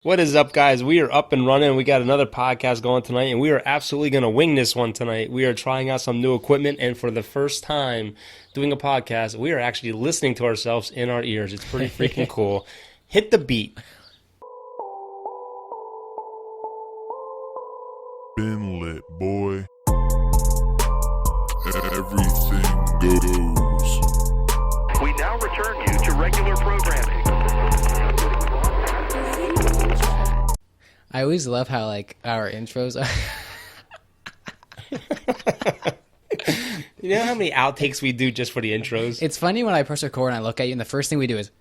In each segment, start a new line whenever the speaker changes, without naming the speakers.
What is up, guys? We are up and running. We got another podcast going tonight, and we are absolutely going to wing this one tonight. We are trying out some new equipment, and for the first time doing a podcast, we are actually listening to ourselves in our ears. It's pretty freaking cool. Hit the beat.
Been lit, boy. Everything goes.
We now return you to regular programming.
I always love how our intros are.
You know how many outtakes we do just for the intros?
It's funny when I press record and I look at you, and the first thing we do is,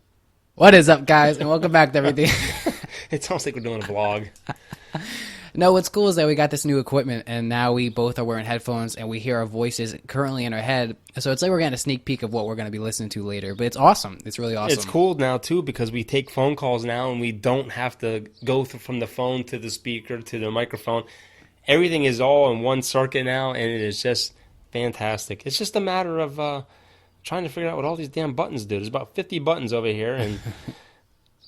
"What is up, guys?" and welcome back to everything.
It's almost like we're doing a vlog.
No, what's cool is that we got this new equipment, and now we both are wearing headphones, and we hear our voices currently in our head. So it's like we're getting a sneak peek of what we're going to be listening to later. But it's awesome. It's really awesome.
It's cool now, too, because we take phone calls now, and we don't have to go from the phone to the speaker to the microphone. Everything is all in one circuit now, and it is just fantastic. It's just a matter of trying to figure out what all these damn buttons do. There's about 50 buttons over here, and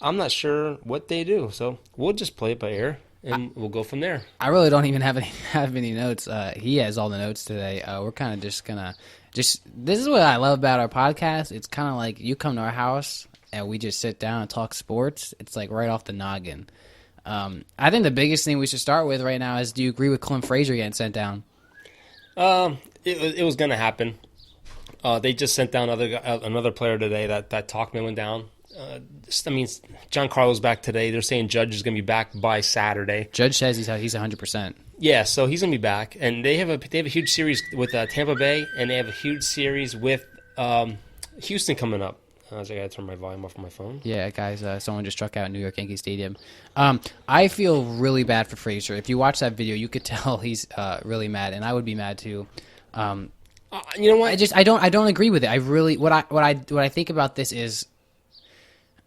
I'm not sure what they do. So we'll just play it by ear. And we'll go from there.
I really don't even have any notes. He has all the notes today. We're kind of just gonna this is what I love about our podcast. It's kind of like you come to our house and we just sit down and talk sports. It's like right off the noggin. I think the biggest thing we should start with right now is: do you agree with Clint Frazier getting sent down?
It was going to happen. They just sent down another player today. That Talkman went down. Giancarlo's back today. They're saying Judge is going to be back by Saturday.
Judge says he's 100%.
Yeah, so he's going to be back, and they have a huge series with Tampa Bay, and they have a huge series with Houston coming up. I got to turn my volume off on my phone.
Yeah, guys, someone just struck out New York Yankee Stadium. I feel really bad for Frazier. If you watch that video, you could tell he's really mad, and I would be mad too.
You know what?
I don't agree with it. I really what I think about this is,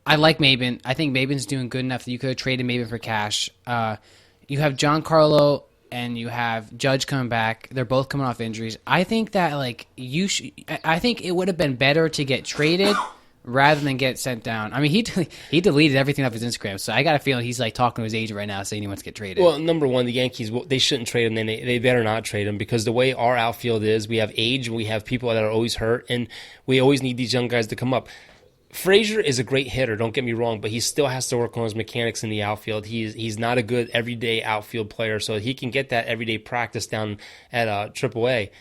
I like Maben. I think Maben's doing good enough that you could have traded Maben for cash. You have Giancarlo and you have Judge coming back. They're both coming off injuries. I think that I think it would have been better to get traded rather than get sent down. I mean, he deleted everything off his Instagram, so I got a feeling he's talking to his agent right now, saying he wants to get traded.
Well, number one, the Yankees, they shouldn't trade him. They better not trade him, because the way our outfield is, we have age, we have people that are always hurt, and we always need these young guys to come up. Frazier is a great hitter, don't get me wrong, but he still has to work on his mechanics in the outfield. He's not a good everyday outfield player, so he can get that everyday practice down at AAA.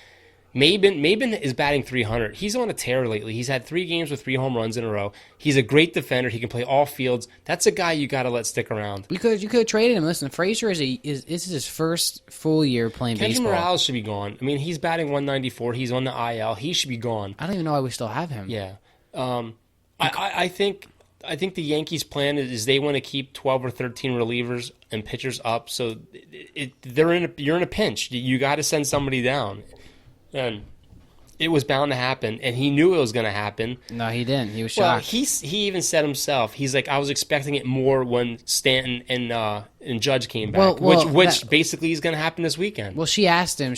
Maben is batting .300. He's on a tear lately. He's had 3 games with 3 home runs in a row. He's a great defender. He can play all fields. That's a guy you got to let stick around.
You could have traded him. Listen, Frazier is his first full year playing
Kendrick
baseball.
Morales should be gone. I mean, he's batting .194. He's on the IL. He should be gone.
I don't even know why we still have him.
Yeah. I think the Yankees' plan is they want to keep 12 or 13 relievers and pitchers up, so you're in a pinch. You got to send somebody down, and it was bound to happen, and he knew it was going to happen.
No, he didn't. He was
Well,
shocked.
he even said himself, he's like, I was expecting it more when Stanton and Judge came back, which basically is going to happen this weekend.
Well, she asked him,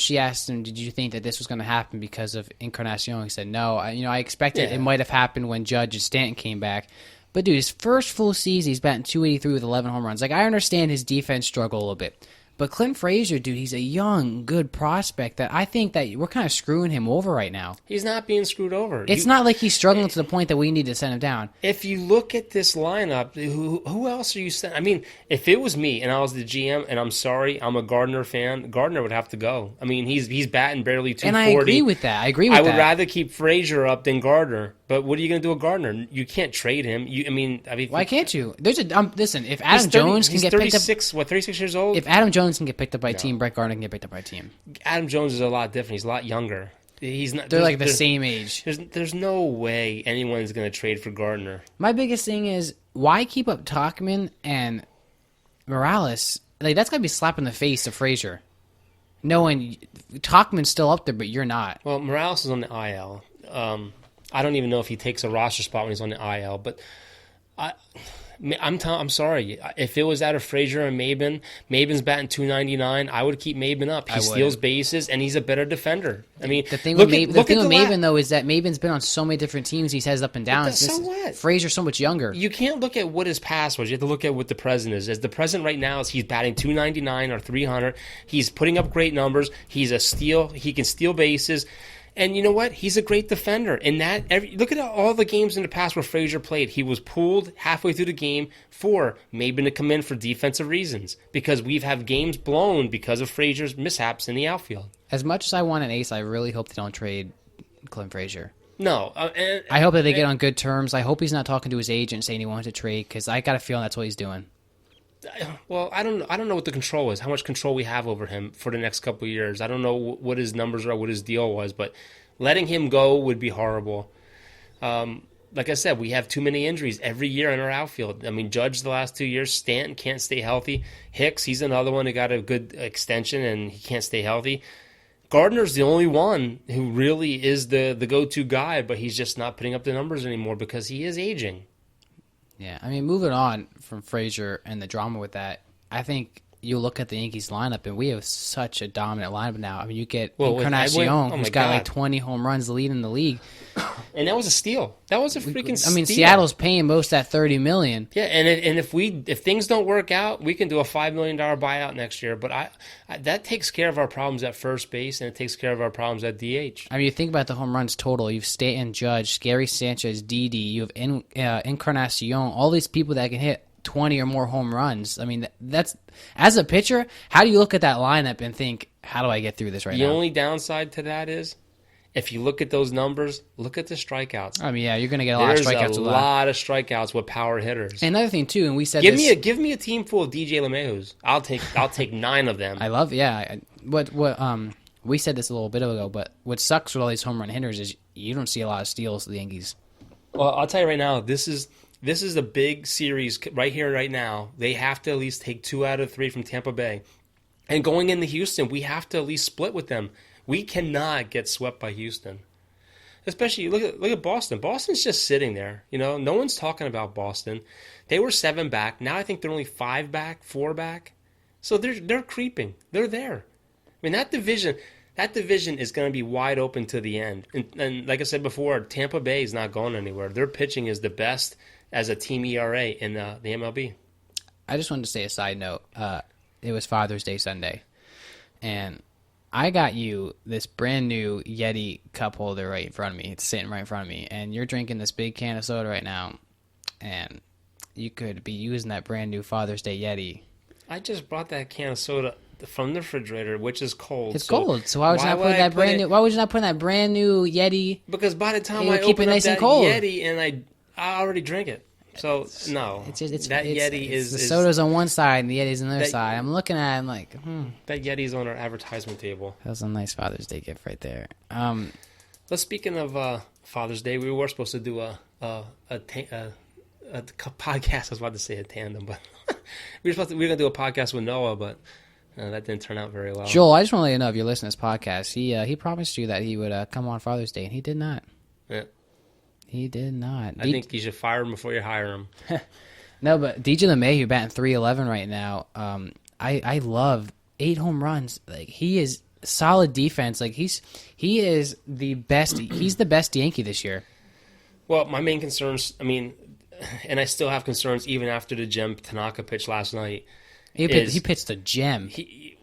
did you think that this was going to happen because of Encarnacion? He said, no. I expected it might have happened when Judge and Stanton came back. But, dude, his first full season, he's batting .283 with 11 home runs. I understand his defense struggle a little bit. But Clint Frazier, dude, he's a young, good prospect that I think that we're kind of screwing him over right now.
He's not being screwed over.
It's not like he's struggling to the point that we need to send him down.
If you look at this lineup, who else are you sending? I mean, if it was me and I was the GM, and I'm sorry, I'm a Gardner fan, Gardner would have to go. I mean, he's batting barely .240.
And I agree with that. I would
rather keep Frazier up than Gardner. But what are you going to do with Gardner? You can't trade him.
Why can't you? Listen, if Adam Jones can get picked up,
36 years old.
If Adam Jones can get picked up by a team, Brett Gardner can get picked up by a team.
Adam Jones is a lot different. He's a lot younger. He's not.
They're the same age.
There's no way anyone's going to trade for Gardner.
My biggest thing is, why keep up Tauchman and Morales? That's got to be slapping the face of Frazier. Knowing Tauchman's still up there, but you're not.
Well, Morales is on the IL. I don't even know if he takes a roster spot when he's on the IL, but I'm sorry. If it was out of Frazier and Maben's batting 299. I would keep Maben up. He steals bases, and he's a better defender. I mean,
the thing with Maben though is that Maben's been on so many different teams. He has up and down.
So what?
Frazier's so much younger.
You can't look at what his past was. You have to look at what the present is. As the present right now is he's batting 299 or 300. He's putting up great numbers. He's a steal. He can steal bases. And you know what? He's a great defender. And look at all the games in the past where Frazier played. He was pulled halfway through the game for Maben to come in for defensive reasons because we've had games blown because of Frazier's mishaps in the outfield.
As much as I want an ace, I really hope they don't trade Clint Frazier.
No.
I hope that they get on good terms. I hope he's not talking to his agent saying he wants to trade because I got a feeling that's what he's doing.
Well, I don't know what the control is, how much control we have over him for the next couple of years. I don't know what his numbers are, what his deal was, but letting him go would be horrible. Like I said, we have too many injuries every year in our outfield. I mean, Judge the last 2 years, Stanton can't stay healthy. Hicks, he's another one who got a good extension and he can't stay healthy. Gardner's the only one who really is the go-to guy, but he's just not putting up the numbers anymore because he is aging.
Yeah, I mean, moving on from Frazier and the drama with that, I think you look at the Yankees lineup, and we have such a dominant lineup now. I mean, you get Encarnacion, who's got like 20 home runs leading the league.
And that was a steal. That was a freaking steal.
I mean, Seattle's paying most at $30 million.
Yeah, and if things don't work out, we can do a $5 million buyout next year. But I that takes care of our problems at first base, and it takes care of our problems at DH.
I mean, you think about the home runs total. You've Stanton, Judge, Gary Sanchez, Didi. You have Encarnacion. All these people that can hit 20 or more home runs. I mean, that's as a pitcher, how do you look at that lineup and think, how do I get through this right now?
The only downside to that is, if you look at those numbers, look at the strikeouts.
I mean, yeah, you're going to get a lot of strikeouts.
There's a lot of strikeouts with power hitters.
And another thing too, and we said
give me a team full of DJ LeMahieu's. I'll take 9 of them.
I love, we said this a little bit ago, but what sucks with all these home run hitters is you don't see a lot of steals to the Yankees.
Well, I'll tell you right now, this is a big series right here, right now. They have to at least take 2 out of 3 from Tampa Bay. And going into Houston, we have to at least split with them. We cannot get swept by Houston. Especially, look at Boston. Boston's just sitting there. You know, no one's talking about Boston. They were 7 back. Now I think they're only 5 back, 4 back. So they're creeping. They're there. I mean, that division is going to be wide open to the end. And like I said before, Tampa Bay is not going anywhere. Their pitching is the best as a team ERA in the MLB.
I just wanted to say a side note. It was Father's Day Sunday, and I got you this brand new Yeti cup holder right in front of me. It's sitting right in front of me, and you're drinking this big can of soda right now, and you could be using that brand new Father's Day Yeti.
I just brought that can of soda from the refrigerator, which is cold.
It's cold, so why would you not put that brand new? Why would you not put that brand new Yeti?
Because by the time I open up that Yeti and I already drink it. So, no. Yeti is...
The soda's on one side and the Yeti's on the other side. I'm looking at it, I'm like,
That Yeti's on our advertisement table.
That was a nice Father's Day gift right there.
Speaking of Father's Day, we were supposed to do a podcast. I was about to say a tandem, but we were going to do a podcast with Noah, but that didn't turn out very well.
Joel, I just want to let you know, if you're listening to this podcast, he promised you that he would come on Father's Day, and he did not.
Yeah.
He did not.
I think you should fire him before you hire him.
No, but DJ LeMahieu batting .311 right now. I love 8 home runs. Like, he is solid defense. Like, he is the best. He's the best Yankee this year.
Well, my main concerns, I mean, and I still have concerns even after the gem Tanaka pitch last night.
He pitched a gem.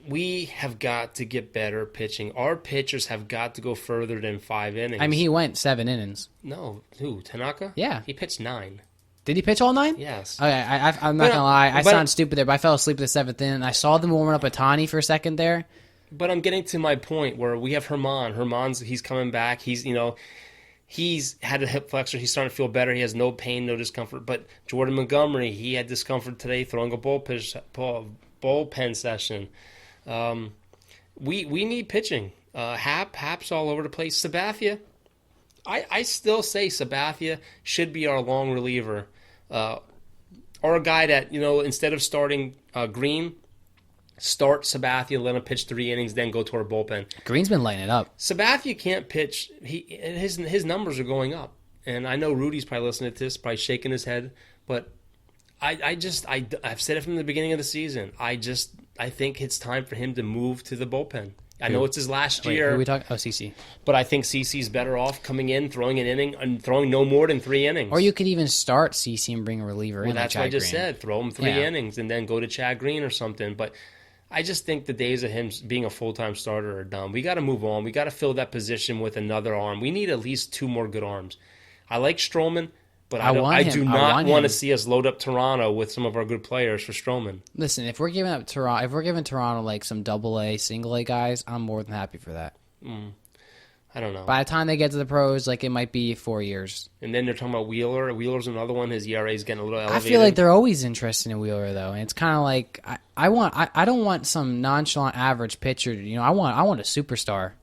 We have got to get better pitching. Our pitchers have got to go further than 5 innings.
I mean, he went 7 innings.
No, who? Tanaka?
Yeah.
He pitched 9.
Did he pitch all 9?
Yes.
Okay, I'm not going to lie. I sound stupid there, but I fell asleep at the 7th inning. I saw them warming up Ohtani for a second there.
But I'm getting to my point where we have Herman. He's coming back. He's had a hip flexor. He's starting to feel better. He has no pain, no discomfort. But Jordan Montgomery, he had discomfort today throwing a bullpen session. We need pitching. Hap's all over the place. Sabathia, I still say Sabathia should be our long reliever, or a guy that, instead of starting Green, start Sabathia, let him pitch 3 innings, then go to our bullpen.
Green's been lighting it up.
Sabathia can't pitch. His numbers are going up, and I know Rudy's probably listening to this, probably shaking his head, but I've said it from the beginning of the season. I think it's time for him to move to the bullpen. I know it's his last year.
Who are we talking? Oh, CC.
But I think CC's better off coming in, throwing an inning, and throwing no more than 3 innings.
Or you could even start CC and bring a reliever in.
Well, that's
like
what I
Chad
just
Green.
said. Throw him 3 innings and then go to Chad Green or something. But I just think the days of him being a full-time starter are done. We got to move on. We got to fill that position with another arm. We need at least 2 more good arms. I like Stroman. But I do not want to see us load up Toronto with some of our good players for Stroman.
Listen, if we're giving Toronto like some AA, single A guys, I'm more than happy for that.
I don't know.
By the time they get to the pros, like it might be 4 years.
And then they're talking about Wheeler. Wheeler's another one. His ERA is getting a little elevated.
I feel like they're always interested in Wheeler though, and it's kind of like I don't want some nonchalant average pitcher. I want a superstar.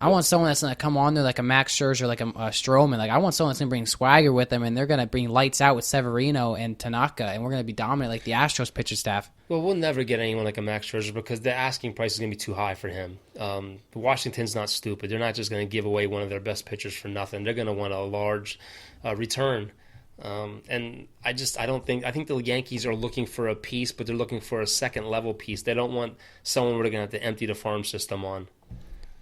I want someone that's going to come on there like a Max Scherzer, like a Stroman. Like I want someone that's going to bring swagger with them, and they're going to bring lights out with Severino and Tanaka, and we're going to be dominant like the Astros pitcher staff.
Well, we'll never get anyone like a Max Scherzer because the asking price is going to be too high for him. Washington's not stupid. They're not just going to give away one of their best pitchers for nothing. They're going to want a large return. And I think the Yankees are looking for a piece, but they're looking for a second level piece. They don't want someone we're going to have to empty the farm system on.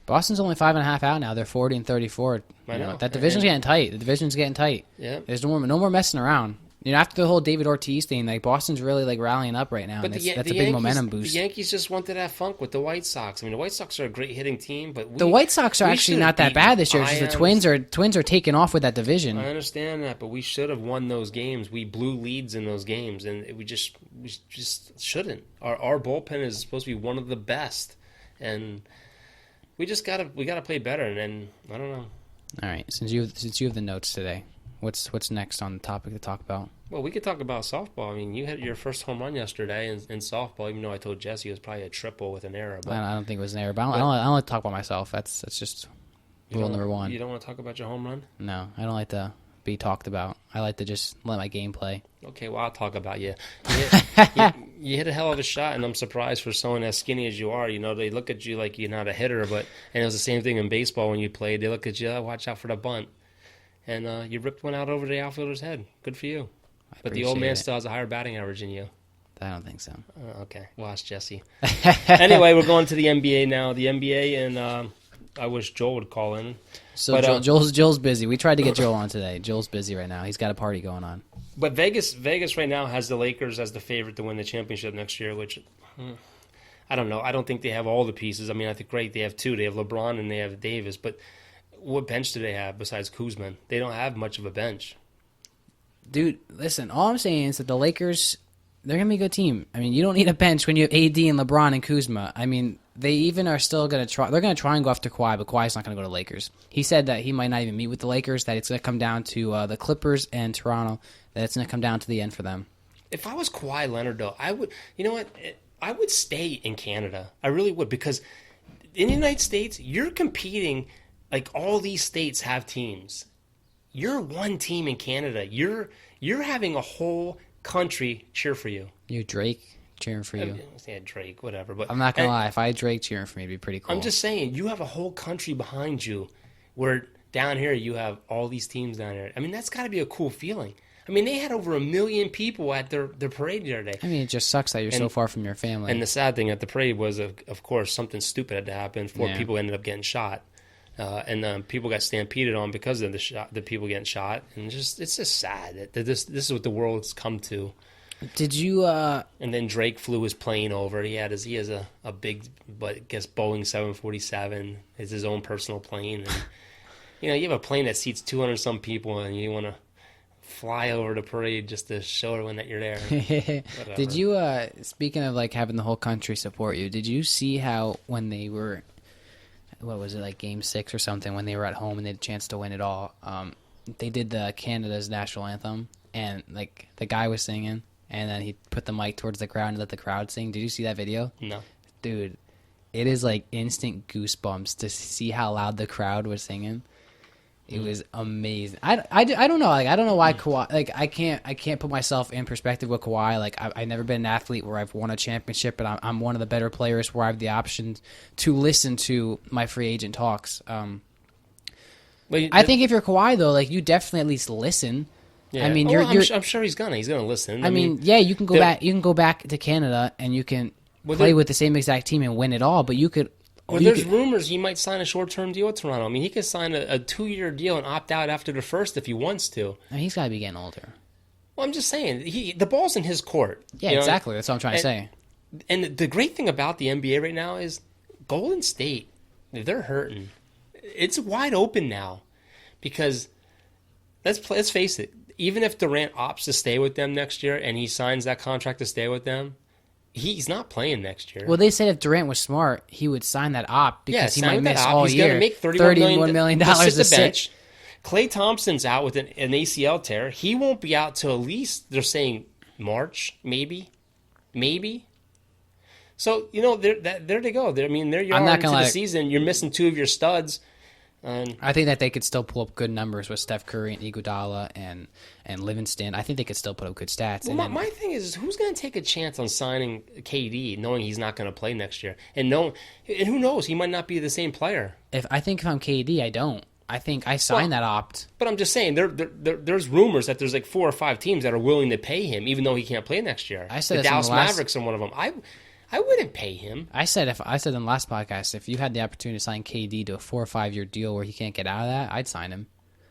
Boston's only 5.5 out now. They're 40 and 34.
I know.
That division's getting tight. The division's getting tight.
Yeah.
There's no more messing around. After the whole David Ortiz thing, like Boston's really like rallying up right now.
But
That's
the
a big momentum boost.
The Yankees just wanted that funk with the White Sox. I mean, the White Sox are a great hitting team, but
the White Sox are actually not that bad this year. It's just the Twins are taking off with that division.
I understand that, but we should have won those games. We blew leads in those games, and we just shouldn't. Our bullpen is supposed to be one of the best, and we gotta play better. And I don't know.
All right, since you have the notes today, what's next on the topic to talk about?
Well, we could talk about softball. I mean, you hit your first home run yesterday in softball, even though I told Jesse it was probably a triple with an error. But
I don't think it was an error, but I don't like to talk about myself. That's just rule number one.
You don't want to talk about your home run?
No, I don't like to be talked about. I like to just let my game play.
Okay, well, I'll talk about you. You hit a hell of a shot, and I'm surprised for someone as skinny as you are. They look at you like you're not a hitter, and it was the same thing in baseball when you played. They look at you, watch out for the bunt. And you ripped one out over the outfielder's head. Good for you. But the old man still has a higher batting average than you.
I don't think so.
Okay, well, ask Jesse. Anyway, we're going to the NBA now. The NBA, and I wish Joel would call in.
So Joel's busy. We tried to get Joel on today. Joel's busy right now. He's got a party going on.
But Vegas right now has the Lakers as the favorite to win the championship next year, which I don't know. I don't think they have all the pieces. I mean, I think they have 2. They have LeBron and they have Davis. But what bench do they have besides Kuzma? They don't have much of a bench.
Dude, listen, all I'm saying is that the Lakers, they're going to be a good team. I mean, you don't need a bench when you have AD and LeBron and Kuzma. I mean, they even are still going to try. They're going to try and go after Kawhi, but Kawhi's not going to go to Lakers. He said that he might not even meet with the Lakers, that it's going to come down to the Clippers and Toronto, that it's going to come down to the end for them.
If I was Kawhi Leonard, though, I would, you know what? I would stay in Canada. I really would, because in the United States, you're competing, like all these states have teams. You're one team in Canada. You're having a whole country cheer for you.
You Drake cheering for you.
Yeah, Drake, whatever. But
I'm not gonna lie. If I had Drake cheering for me, it'd be pretty cool.
I'm just saying, you have a whole country behind you, where down here you have all these teams down here. I mean, that's got to be a cool feeling. I mean, they had over 1 million people at their parade the other day.
I mean, it just sucks that you're so far from your family.
And the sad thing at the parade was, of course, something stupid had to happen. 4 people ended up getting shot. And people got stampeded on because of the people getting shot, and it's just sad that this is what the world's come to.
Did you?
And then Drake flew his plane over. He has a big, but I guess Boeing 747. It's his own personal plane, and you have a plane that seats 200 some people, and you want to fly over the parade just to show everyone that you're there.
Did you? Speaking of like having the whole country support you, did you see how when they were? What was it, like Game 6 or something, when they were at home and they had a chance to win it all, they did the Canada's national anthem, and like the guy was singing, and then he put the mic towards the crowd and let the crowd sing. Did you see that video?
No.
Dude, it is like instant goosebumps to see how loud the crowd was singing. It was amazing. I don't know. Like, I don't know why Kawhi. Like, I can't put myself in perspective with Kawhi. Like, I've never been an athlete where I've won a championship, but I'm one of the better players where I have the option to listen to my free agent talks. I think if you're Kawhi though, like, you definitely at least listen.
Yeah.
I mean,
I'm sure he's gonna listen.
I mean, yeah, you can go back. You can go back to Canada and you can play with the same exact team and win it all. But you could.
Well, there's rumors he might sign a short-term deal with Toronto. I mean, he could sign a 2-year deal and opt out after the first if he wants to.
I mean, he's got to be getting older.
Well, I'm just saying, the ball's in his court.
Yeah, exactly. That's what I'm trying to say.
And the great thing about the NBA right now is Golden State, they're hurting. It's wide open now because let's face it, even if Durant opts to stay with them next year and he signs that contract to stay with them, he's not playing next year.
Well, they said if Durant was smart, he would sign that opt because he might miss all
he's
year.
He's going to make
$31 million to
sit the
sit.
bench. Klay Thompson's out with an ACL tear. He won't be out till at least, they're saying, March, maybe. So, there they go. I mean, there you are into the season. You're missing 2 of your studs.
I think that they could still pull up good numbers with Steph Curry and Iguodala and Livingston. I think they could still put up good stats.
Well, my thing is, who's going to take a chance on signing KD, knowing he's not going to play next year, and who knows, he might not be the same player.
If I'm KD, I don't. I think I sign that opt.
But I'm just saying, there's rumors that there's like 4 or 5 teams that are willing to pay him, even though he can't play next year.
I said
the Dallas Mavericks are one of them. I wouldn't pay him.
I said in the last podcast, if you had the opportunity to sign KD to a 4 or 5 year deal where he can't get out of that, I'd sign him.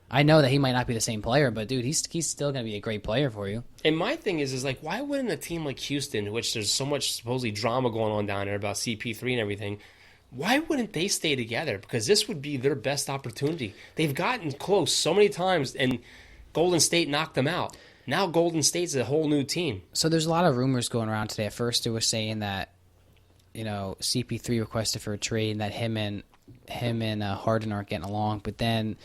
I know that he might not be the same player, but dude, he's still going to be a great player for you.
And my thing is like, why wouldn't a team like Houston, which there's so much supposedly drama going on down there about CP3 and everything, why wouldn't they stay together? Because this would be their best opportunity. They've gotten close so many times, and Golden State knocked them out. Now Golden State's a whole new team.
So there's a lot of rumors going around today. At first, it was saying that CP3 requested for a trade and that him and Harden aren't getting along. But then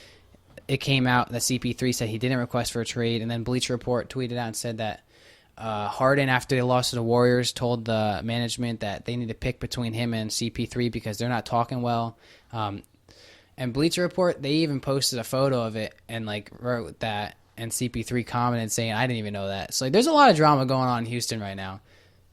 it came out that CP3 said he didn't request for a trade, and then Bleacher Report tweeted out and said that Harden, after they lost to the Warriors, told the management that they need to pick between him and CP3 because they're not talking well. And Bleacher Report, they even posted a photo of it and wrote that, and CP3 commented saying, "I didn't even know that." So there's a lot of drama going on in Houston right now.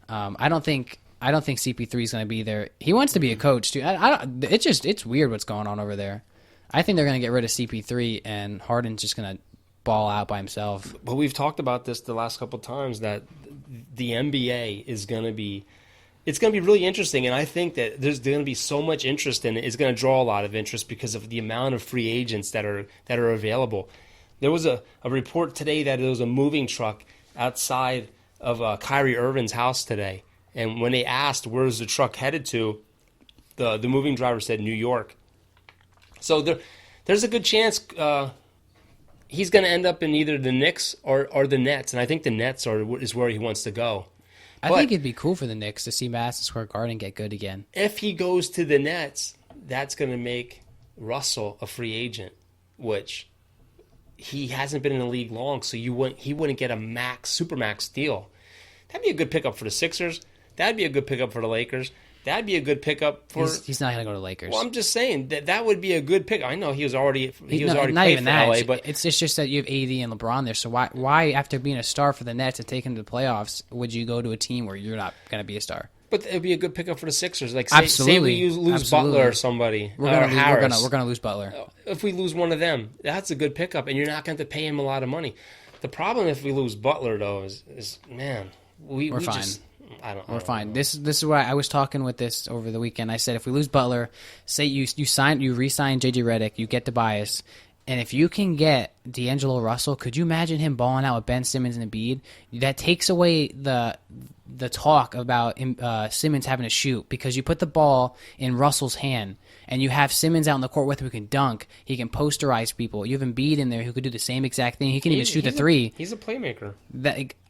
I don't think CP3 is going to be there. He wants to be a coach too. It's weird what's going on over there. I think they're going to get rid of CP3 and Harden's just going to ball out by himself.
But we've talked about this the last couple of times that the NBA is going to be really interesting, and I think that there's going to be so much interest in it. It's going to draw a lot of interest because of the amount of free agents that are available. There was a report today that there was a moving truck outside of Kyrie Irving's house today. And when they asked where's the truck headed to, the moving driver said New York. So there's a good chance he's going to end up in either the Knicks or the Nets, and I think the Nets is where he wants to go.
I think it'd be cool for the Knicks to see Madison Square Garden get good again.
If he goes to the Nets, that's going to make Russell a free agent, which he hasn't been in the league long, so he wouldn't get a supermax deal. That'd be a good pickup for the Sixers. That'd be a good pickup for the Lakers. That'd be a good pickup for.
He's not going to go to Lakers.
Well, I'm just saying that would be a good pick. I know he was already
not
played
even
for
that.
LA, but
it's just that you have AD and LeBron there. So why after being a star for the Nets and taking to the playoffs would you go to a team where you're not going to be a star?
But it'd be a good pickup for the Sixers. Like
Absolutely.
say we lose Butler or somebody.
We're going to lose Butler.
If we lose one of them, that's a good pickup, and you're not going to pay him a lot of money. The problem if we lose Butler though is man, we're
fine.
We're
fine. This is why I was talking with this over the weekend. I said if we lose Butler, say you re-sign JJ Redick, you get Tobias, and if you can get D'Angelo Russell, could you imagine him balling out with Ben Simmons and Embiid? That takes away the talk about Simmons having to shoot because you put the ball in Russell's hand and you have Simmons out in the court with him who can dunk. He can posterize people. You have Embiid in there who could do the same exact thing. He can even shoot the three.
He's a playmaker.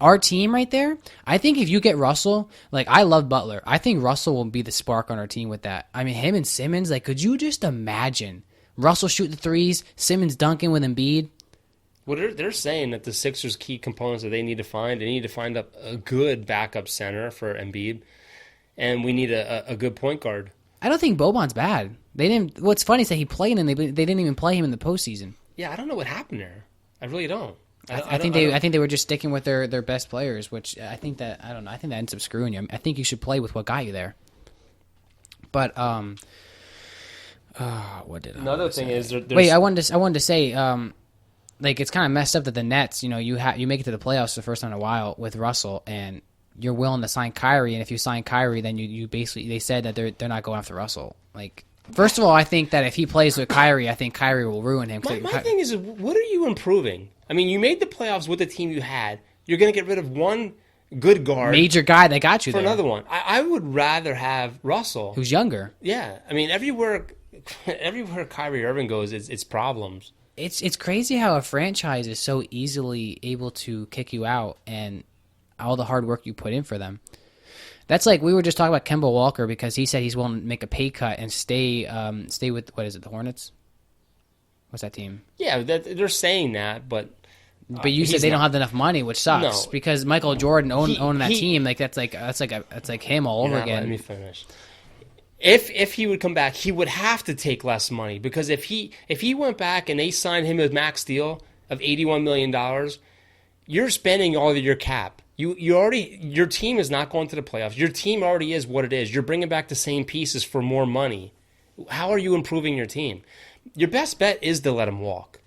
Our team right there, I think if you get Russell, I love Butler. I think Russell will be the spark on our team with that. I mean, him and Simmons, could you just imagine Russell shooting the threes, Simmons dunking with Embiid?
Well, they're saying that the Sixers' key components that they need to find a good backup center for Embiid, and we need a good point guard.
I don't think Boban's bad. What's funny is that he played and they didn't even play him in the postseason.
Yeah, I don't know what happened there. I really don't.
I think they were just sticking with their best players, which I think that ends up screwing you. I think you should play with what got you there. But what did
another thing is
wait? I wanted to say like it's kind of messed up that the Nets, you make it to the playoffs the first time in a while with Russell, and you're willing to sign Kyrie, and if you sign Kyrie, then you basically, they said that they're not going after Russell. Like, first of all, I think that if he plays with Kyrie, I think Kyrie will ruin him.
My thing is, what are you improving? I mean, you made the playoffs with the team you had. You're going to get rid of one good guard,
major guy that got you
for
there.
Another one. I would rather have Russell,
who's younger.
Yeah, I mean, everywhere Kyrie Irving goes, it's problems.
It's crazy how a franchise is so easily able to kick you out, and all the hard work you put in for them. That's like, we were just talking about Kemba Walker because he said he's willing to make a pay cut and stay with, what is it, the Hornets? What's that team?
Yeah, they're saying that, but
you said they don't have enough money, which sucks because Michael Jordan owning that team, like that's like him all over again.
Let me finish. If he would come back, he would have to take less money, because if he went back and they signed him a max deal of $81 million, you're spending all of your cap. Your team is not going to the playoffs. Your team already is what it is. You're bringing back the same pieces for more money. How are you improving your team? Your best bet is to let him walk.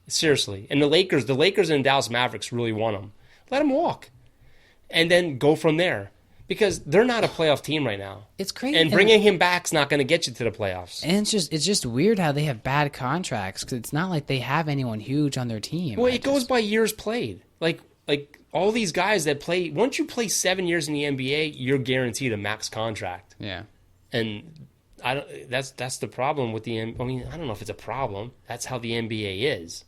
Seriously. And the Lakers and Dallas Mavericks really want him. Let him walk. And then go from there. Because they're not a playoff team right now.
It's crazy.
And bringing him back is not going to get you to the playoffs.
And it's just weird how they have bad contracts, because it's not like they have anyone huge on their team.
Well, it goes by years played. Like all these guys that play, once you play 7 years in the NBA, you're guaranteed a max contract.
Yeah.
And that's the problem with the, I mean, I don't know if it's a problem. That's how the NBA is.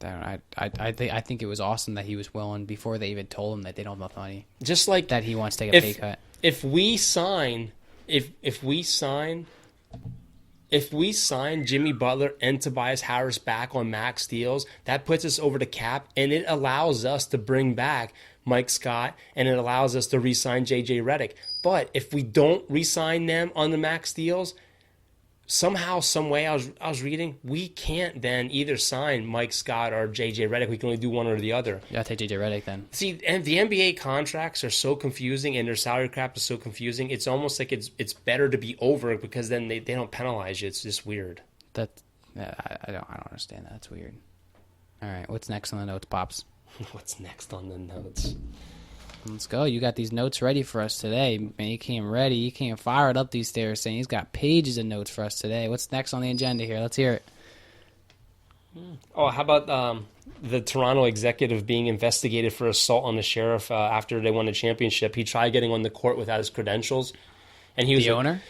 I think it was awesome that he was willing, before they even told him that they don't have enough money.
Just like
that he wants to take a pay cut.
If we sign Jimmy Butler and Tobias Harris back on max deals, that puts us over the cap, and it allows us to bring back Mike Scott, and it allows us to re-sign JJ Redick. But if we don't re-sign them on the max deals, somehow, some way, I was reading, we can't then either sign Mike Scott or JJ Redick. We can only do one or the other.
Yeah, take JJ Redick then.
See, and the NBA contracts are so confusing, and their salary cap is so confusing. It's almost like it's better to be over, because then they don't penalize you. It's just weird.
I don't understand that. That's weird. All right, what's next on the notes, Pops?
What's next on the notes?
Let's go. You got these notes ready for us today. Man, you came ready. You came fired up these stairs saying he's got pages of notes for us today. What's next on the agenda here? Let's hear it.
Oh, how about the Toronto executive being investigated for assault on the sheriff after they won the championship? He tried getting on the court without his credentials. And he was
the owner?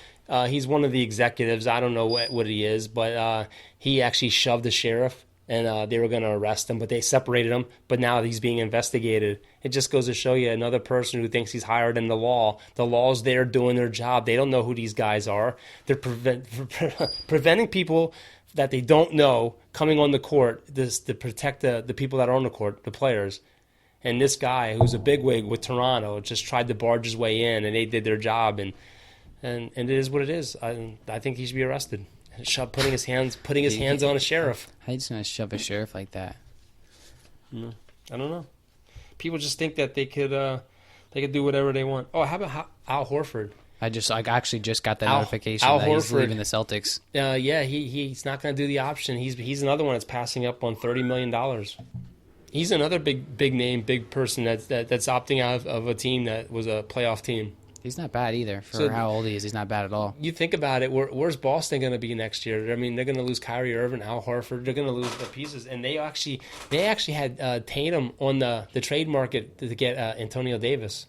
He's one of the executives. I don't know what he is, but he actually shoved the sheriff. And they were going to arrest him, but they separated him. But now he's being investigated. It just goes to show you another person who thinks he's higher than the law. The law's there doing their job. They don't know who these guys are. They're preventing people that they don't know coming on the court to protect the people that are on the court, the players. And this guy, who's a bigwig with Toronto, just tried to barge his way in, and they did their job. And it is what it is. I think he should be arrested. Putting his hands on a sheriff.
How you just gonna shove a sheriff like that?
I don't know. People just think that they could do whatever they want. Oh, how about Al Horford?
I actually just got that notification that he's leaving the Celtics.
Yeah, he's not going to do the option. He's another one that's passing up on $30 million. He's another big name, big person that's opting out of a team that was a playoff team.
He's not bad either for how old he is. He's not bad at all.
You think about it. Where's Boston going to be next year? I mean, they're going to lose Kyrie Irving, Al Horford. They're going to lose the pieces, and they actually had Tatum on the trade market to get Antonio Davis.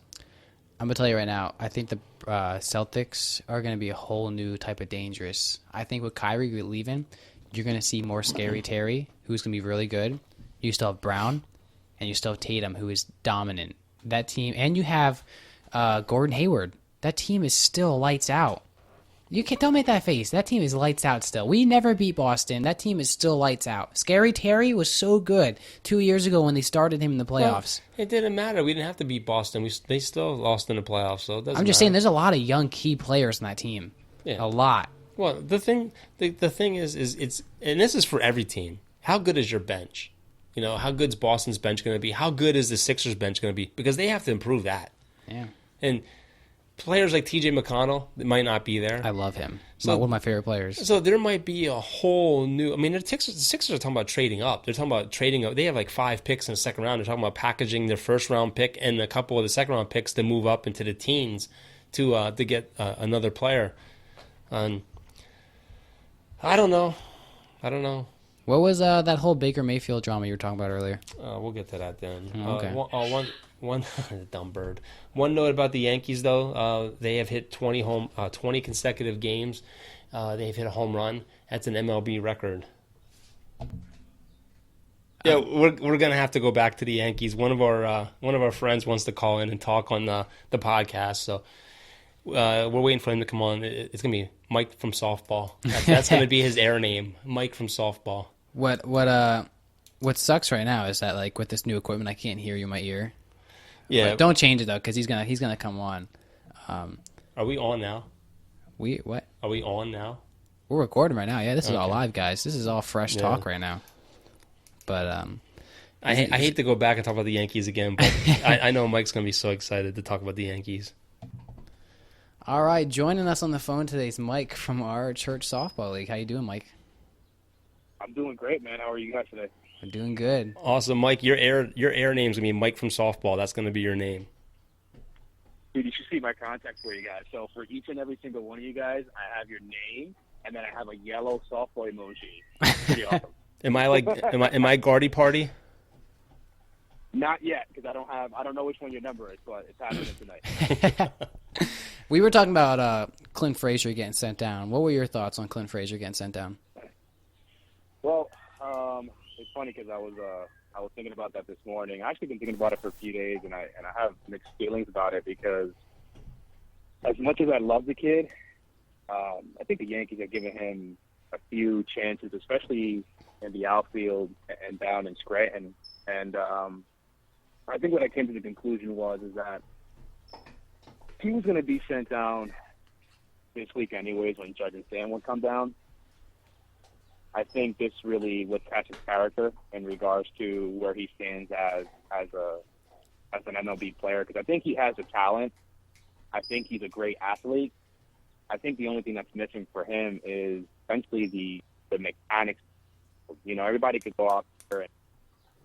I'm gonna tell you right now. I think the Celtics are going to be a whole new type of dangerous. I think with Kyrie leaving, you're going to see more Scary Terry, who's going to be really good. You still have Brown, and you still have Tatum, who is dominant. That team, and you have Gordon Hayward. That team is still lights out. Don't make that face. That team is lights out still. We never beat Boston. That team is still lights out. Scary Terry was so good 2 years ago when they started him in the playoffs.
Well, it didn't matter. We didn't have to beat Boston. They still lost in the playoffs, so it doesn't
I'm just
matter.
saying there's a lot of young key players in that team.
Yeah.
A lot.
Well, the thing is it's, and this is for every team. How good is your bench? You know, how good's Boston's bench going to be? How good is the Sixers bench going to be? Because they have to improve that.
Yeah.
And players like T.J. McConnell that might not be there.
I love him.
So-
One of my favorite players.
So there might be a whole new. I mean, the Sixers are talking about trading up. They're talking about trading up. They have like 5 picks in the second round. They're talking about packaging their first round pick and a couple of the second round picks to move up into the teens to get another player. And I don't know.
What was that whole Baker Mayfield drama you were talking about earlier?
We'll get to that then.
Okay.
One dumb bird. One note about the Yankees though, they have hit 20 consecutive games. They've hit a home run. That's an MLB record. Yeah, we're gonna have to go back to the Yankees. One of our friends wants to call in and talk on the podcast, so we're waiting for him to come on. It's gonna be Mike from softball. That's gonna be his air name, Mike from softball.
What sucks right now is that like with this new equipment, I can't hear you in my ear.
Yeah,
But don't change it though, because he's gonna come on.
Are we on now?
What?
Are we on now?
We're recording right now. Yeah, this is all
Okay.
live, guys. This is all fresh talk right now. But
I hate to go back and talk about the Yankees again, but I know Mike's gonna be so excited to talk about the Yankees.
all right, joining us on the phone today is Mike from our church softball league. How you doing, Mike?
I'm doing great, man. How are you guys today?
We're doing good.
Awesome, Mike. Your air name's gonna be Mike from softball. That's gonna be your name.
Dude, you should see my contact for you guys. So for each and every single one of you guys, I have your name, and then I have a yellow softball emoji. Pretty awesome.
Am I Guardy Party?
Not yet, because I don't know which one your number is, but it's happening tonight.
We were talking about Clint Frazier getting sent down. What were your thoughts on Clint Frazier getting sent down?
Well, it's funny because I was thinking about that this morning. I actually been thinking about it for a few days, and I have mixed feelings about it because as much as I love the kid, I think the Yankees have given him a few chances, especially in the outfield and down in Scranton. And I think what I came to the conclusion is that he was going to be sent down this week anyways when Judge and Stan would come down. I think this really would test his character in regards to where he stands as an MLB player, because I think he has the talent. I think he's a great athlete. I think the only thing that's missing for him is essentially the mechanics. You know, everybody could go out there and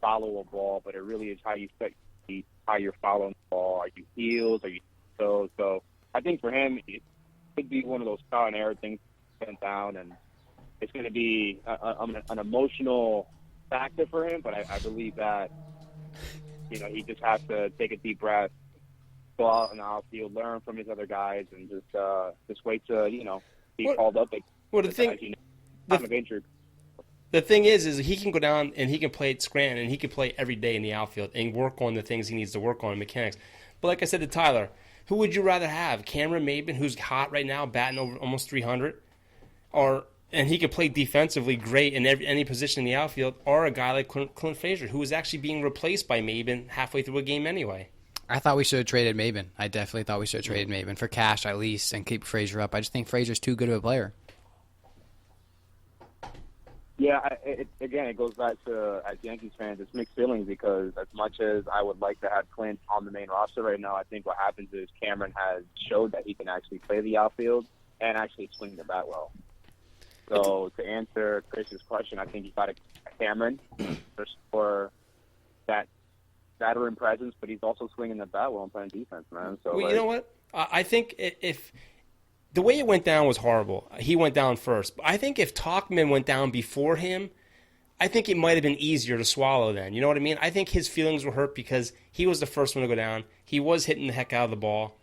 follow a ball, but it really is how you set your feet, how you're following the ball. Are you heels? Are you toes? So I think for him, it could be one of those trial and error things sent down, and it's going to be an emotional factor for him. But I believe that, you know, he just has to take a deep breath, go out in the outfield, learn from his other guys, and just wait to, you know, be called up.
Well, the thing is he can go down and he can play at Scranton and he can play every day in the outfield and work on the things he needs to work on in mechanics. But like I said to Tyler, who would you rather have? Cameron Maybin, who's hot right now, batting over almost 300, and he could play defensively great in any position in the outfield, or a guy like Clint Frazier, who is actually being replaced by Maybin halfway through a game anyway.
I thought we should have traded Maybin. I definitely thought we should have traded Maybin for cash at least and keep Frazier up. I just think Frazier's too good of a player.
Yeah, it goes back to, as Yankees fans, it's mixed feelings because as much as I would like to have Clint on the main roster right now, I think what happens is Cameron has showed that he can actually play the outfield and actually swing the bat well. So to answer Chris's question, I think you got to Cameron for that veteran presence, but he's also swinging the bat well and playing defense, man. So
well, you know what? I think if the way it went down was horrible, he went down first. But I think if Tauchman went down before him, I think it might have been easier to swallow then. You know what I mean? I think his feelings were hurt because he was the first one to go down. He was hitting the heck out of the ball.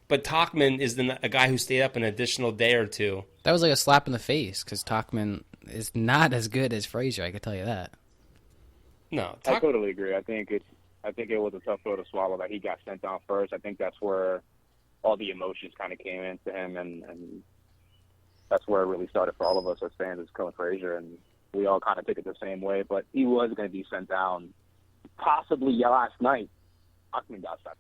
But Tauchman is a guy who stayed up an additional day or two.
That was like a slap in the face because Tauchman is not as good as Frazier. I can tell you that.
No,
I totally agree. I think it was a tough pill to swallow that he got sent down first. I think that's where all the emotions kind of came into him, and that's where it really started for all of us as fans as Clint Frazier, and we all kind of took it the same way. But he was going to be sent down possibly last night. Tauchman got sent.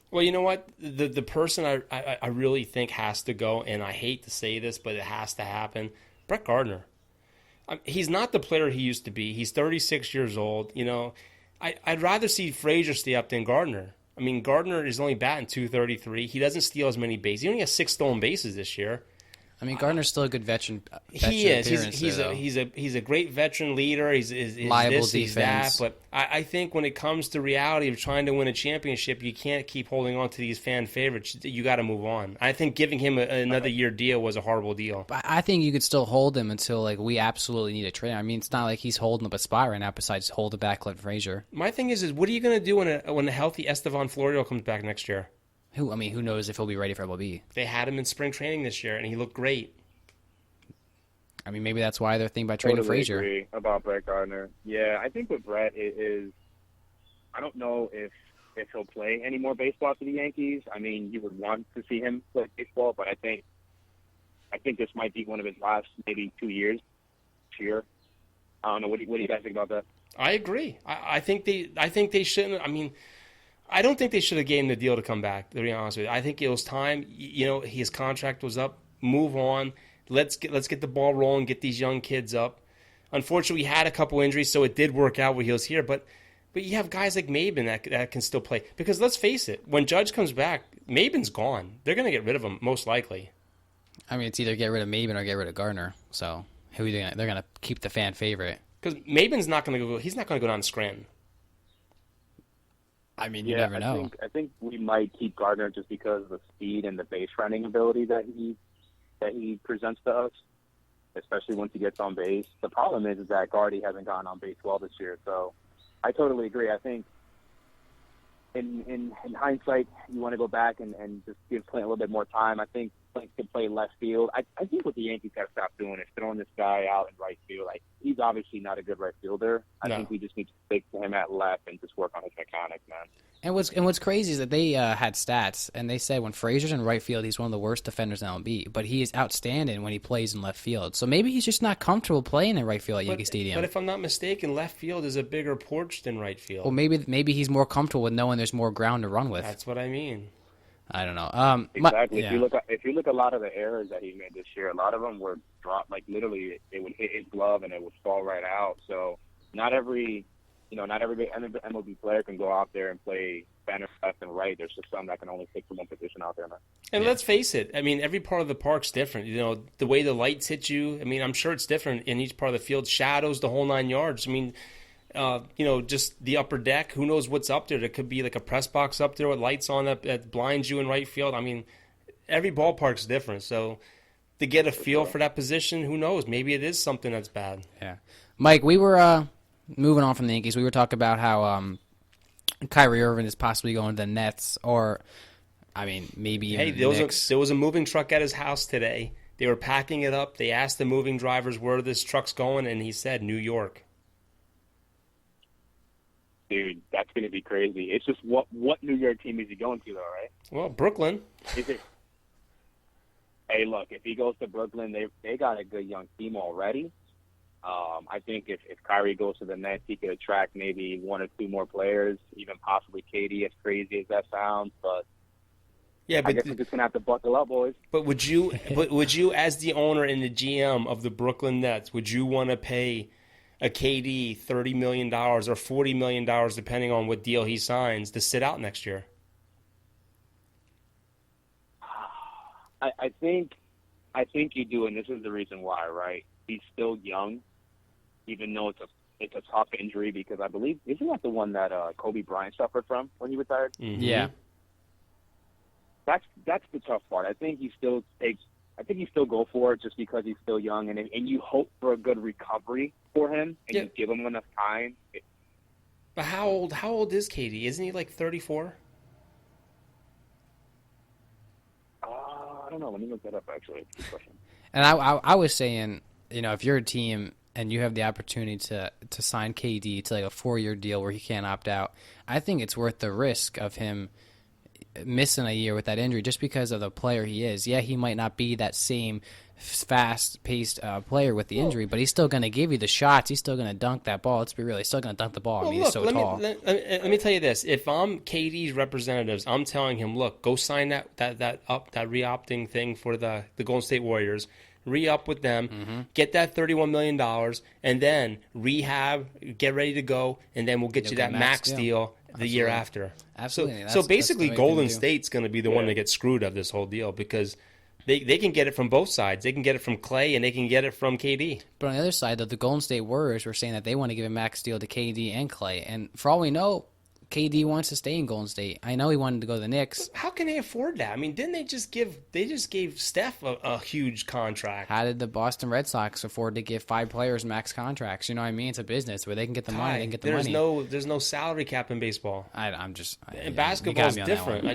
Well, you know what? The person I really think has to go, and I hate to say this, but it has to happen, Brett Gardner. He's not the player he used to be. He's 36 years old. You know, I'd rather see Frazier stay up than Gardner. I mean, Gardner is only batting .233. He doesn't steal as many bases. He only has 6 stolen bases this year.
I mean, Gardner's still a good veteran.
He is.
Though.
He's a great veteran leader. He's
Liable
this, he's
defense.
that. But I think when it comes to reality of trying to win a championship, you can't keep holding on to these fan favorites. You got to move on. I think giving him another year deal was a horrible deal.
But I think you could still hold him until like we absolutely need a trade. I mean, it's not like he's holding up a spot right now. Besides hold it back, Clint Frazier.
My thing is what are you going to do when a healthy Estevan Florial comes back next year?
Who knows if he'll be ready for MLB?
They had him in spring training this year, and he looked great.
I mean, maybe that's why they're thinking about trading Frazier.
Agree about Brett Gardner. Yeah, I think with Brett is I don't know if he'll play any more baseball for the Yankees. I mean, you would want to see him play baseball, but I think this might be one of his last maybe 2 years. Here, I don't know. What do you guys think about that?
I agree. I think they shouldn't. I mean, I don't think they should have gave him the deal to come back. To be honest with you, I think it was time. You know, his contract was up. Move on. Let's get the ball rolling, get these young kids up. Unfortunately, we had a couple injuries, so it did work out when he was here. But you have guys like Maben that can still play. Because let's face it, when Judge comes back, Maben's gone. They're going to get rid of him, most likely.
I mean, it's either get rid of Maben or get rid of Gardner. So who are they gonna, they're going to keep the fan favorite.
Because Maben's not going to go. He's not going to go down to Scranton.
I mean, you never know.
I think we might keep Gardner just because of the speed and the base running ability that he presents to us, especially once he gets on base. The problem is that Gardy hasn't gotten on base well this year, so I totally agree. I think in hindsight, you want to go back and just give Clint a little bit more time. I think Clint could play left field. I think what the Yankees have to stop doing is throwing this guy out in right field. Like, he's obviously not a good right fielder. I think we just need to stick to him at left and just work on his mechanics, man.
And what's crazy is that they had stats, and they said when Frazier's in right field, he's one of the worst defenders in MLB, but he is outstanding when he plays in left field. So maybe he's just not comfortable playing in right field at Yankee Stadium.
But if I'm not mistaken, left field is a bigger porch than right field.
Well, maybe he's more comfortable with knowing there's more ground to run with.
That's what I mean.
I don't know.
Exactly. If you look at a lot of the errors that he made this year, a lot of them were dropped. Like, literally, it would hit his glove and it would fall right out. So not every MLB player can go out there and play center, left, and right. There's just some that can only stick to one position out there, man.
And let's face it. I mean, every part of the park's different. You know, the way the lights hit you. I mean, I'm sure it's different in each part of the field. Shadows, the whole 9 yards. I mean, just the upper deck. Who knows what's up there? There could be like a press box up there with lights on that blinds you in right field. I mean, every ballpark's different. So to get a feel for that position, who knows? Maybe it is something that's bad.
Yeah. Mike, we were moving on from the Yankees. We were talking about how Kyrie Irving is possibly going to the Nets, or I mean, maybe even the Knicks.
There was a moving truck at his house today. They were packing it up. They asked the moving drivers where this truck's going, and he said New York.
Dude, that's going to be crazy. It's just what New York team is he going to, though, right?
Well, Brooklyn.
Is it? Hey, look, if he goes to Brooklyn, they got a good young team already. I think if Kyrie goes to the Nets, he could attract maybe 1 or 2 more players, even possibly KD, as crazy as that sounds. But
yeah,
I guess we're just gonna have to buckle up, boys.
But would you, as the owner and the GM of the Brooklyn Nets, would you want to pay a KD $30 million or $40 million, depending on what deal he signs, to sit out next year?
I think you do, and this is the reason why, right? He's still young, even though it's a tough injury, because I believe, isn't that the one that Kobe Bryant suffered from when he retired?
Mm-hmm.
Yeah.
That's the tough part. I think you still go for it just because he's still young, and you hope for a good recovery for him, and you give him enough time.
But how old is KD? Isn't he like 34?
I don't know. Let me look that up, actually. Good question.
And I was saying, if you're a team and you have the opportunity to sign KD to like a 4-year deal where he can't opt out, I think it's worth the risk of him missing a year with that injury just because of the player he is. Yeah, he might not be that same fast-paced player with the injury, but he's still going to give you the shots. He's still going to dunk that ball. Let's be real. He's still going to dunk the ball.
Well,
he's so tall.
Let me tell you this. If I'm KD's representatives, I'm telling him, look, go sign that re-opting thing for the Golden State Warriors. Re-up with them, get that $31 million, and then rehab, get ready to go, and then we'll get you that max deal the year after.
Absolutely.
So basically,
that's the way
Golden
to do.
State's going to be the one that gets screwed of this whole deal because they can get it from both sides. They can get it from Clay and they can get it from KD.
But on the other side, though, the Golden State Warriors were saying that they want to give a max deal to KD and Clay. And for all we know, KD wants to stay in Golden State. I know he wanted to go to the Knicks.
How can they afford that? I mean, didn't they just gave Steph a huge contract?
How did the Boston Red Sox afford to give 5 players max contracts? You know what I mean? It's a business where they can get the money. They can get the money.
There's no salary cap in baseball.
And
Basketball's different.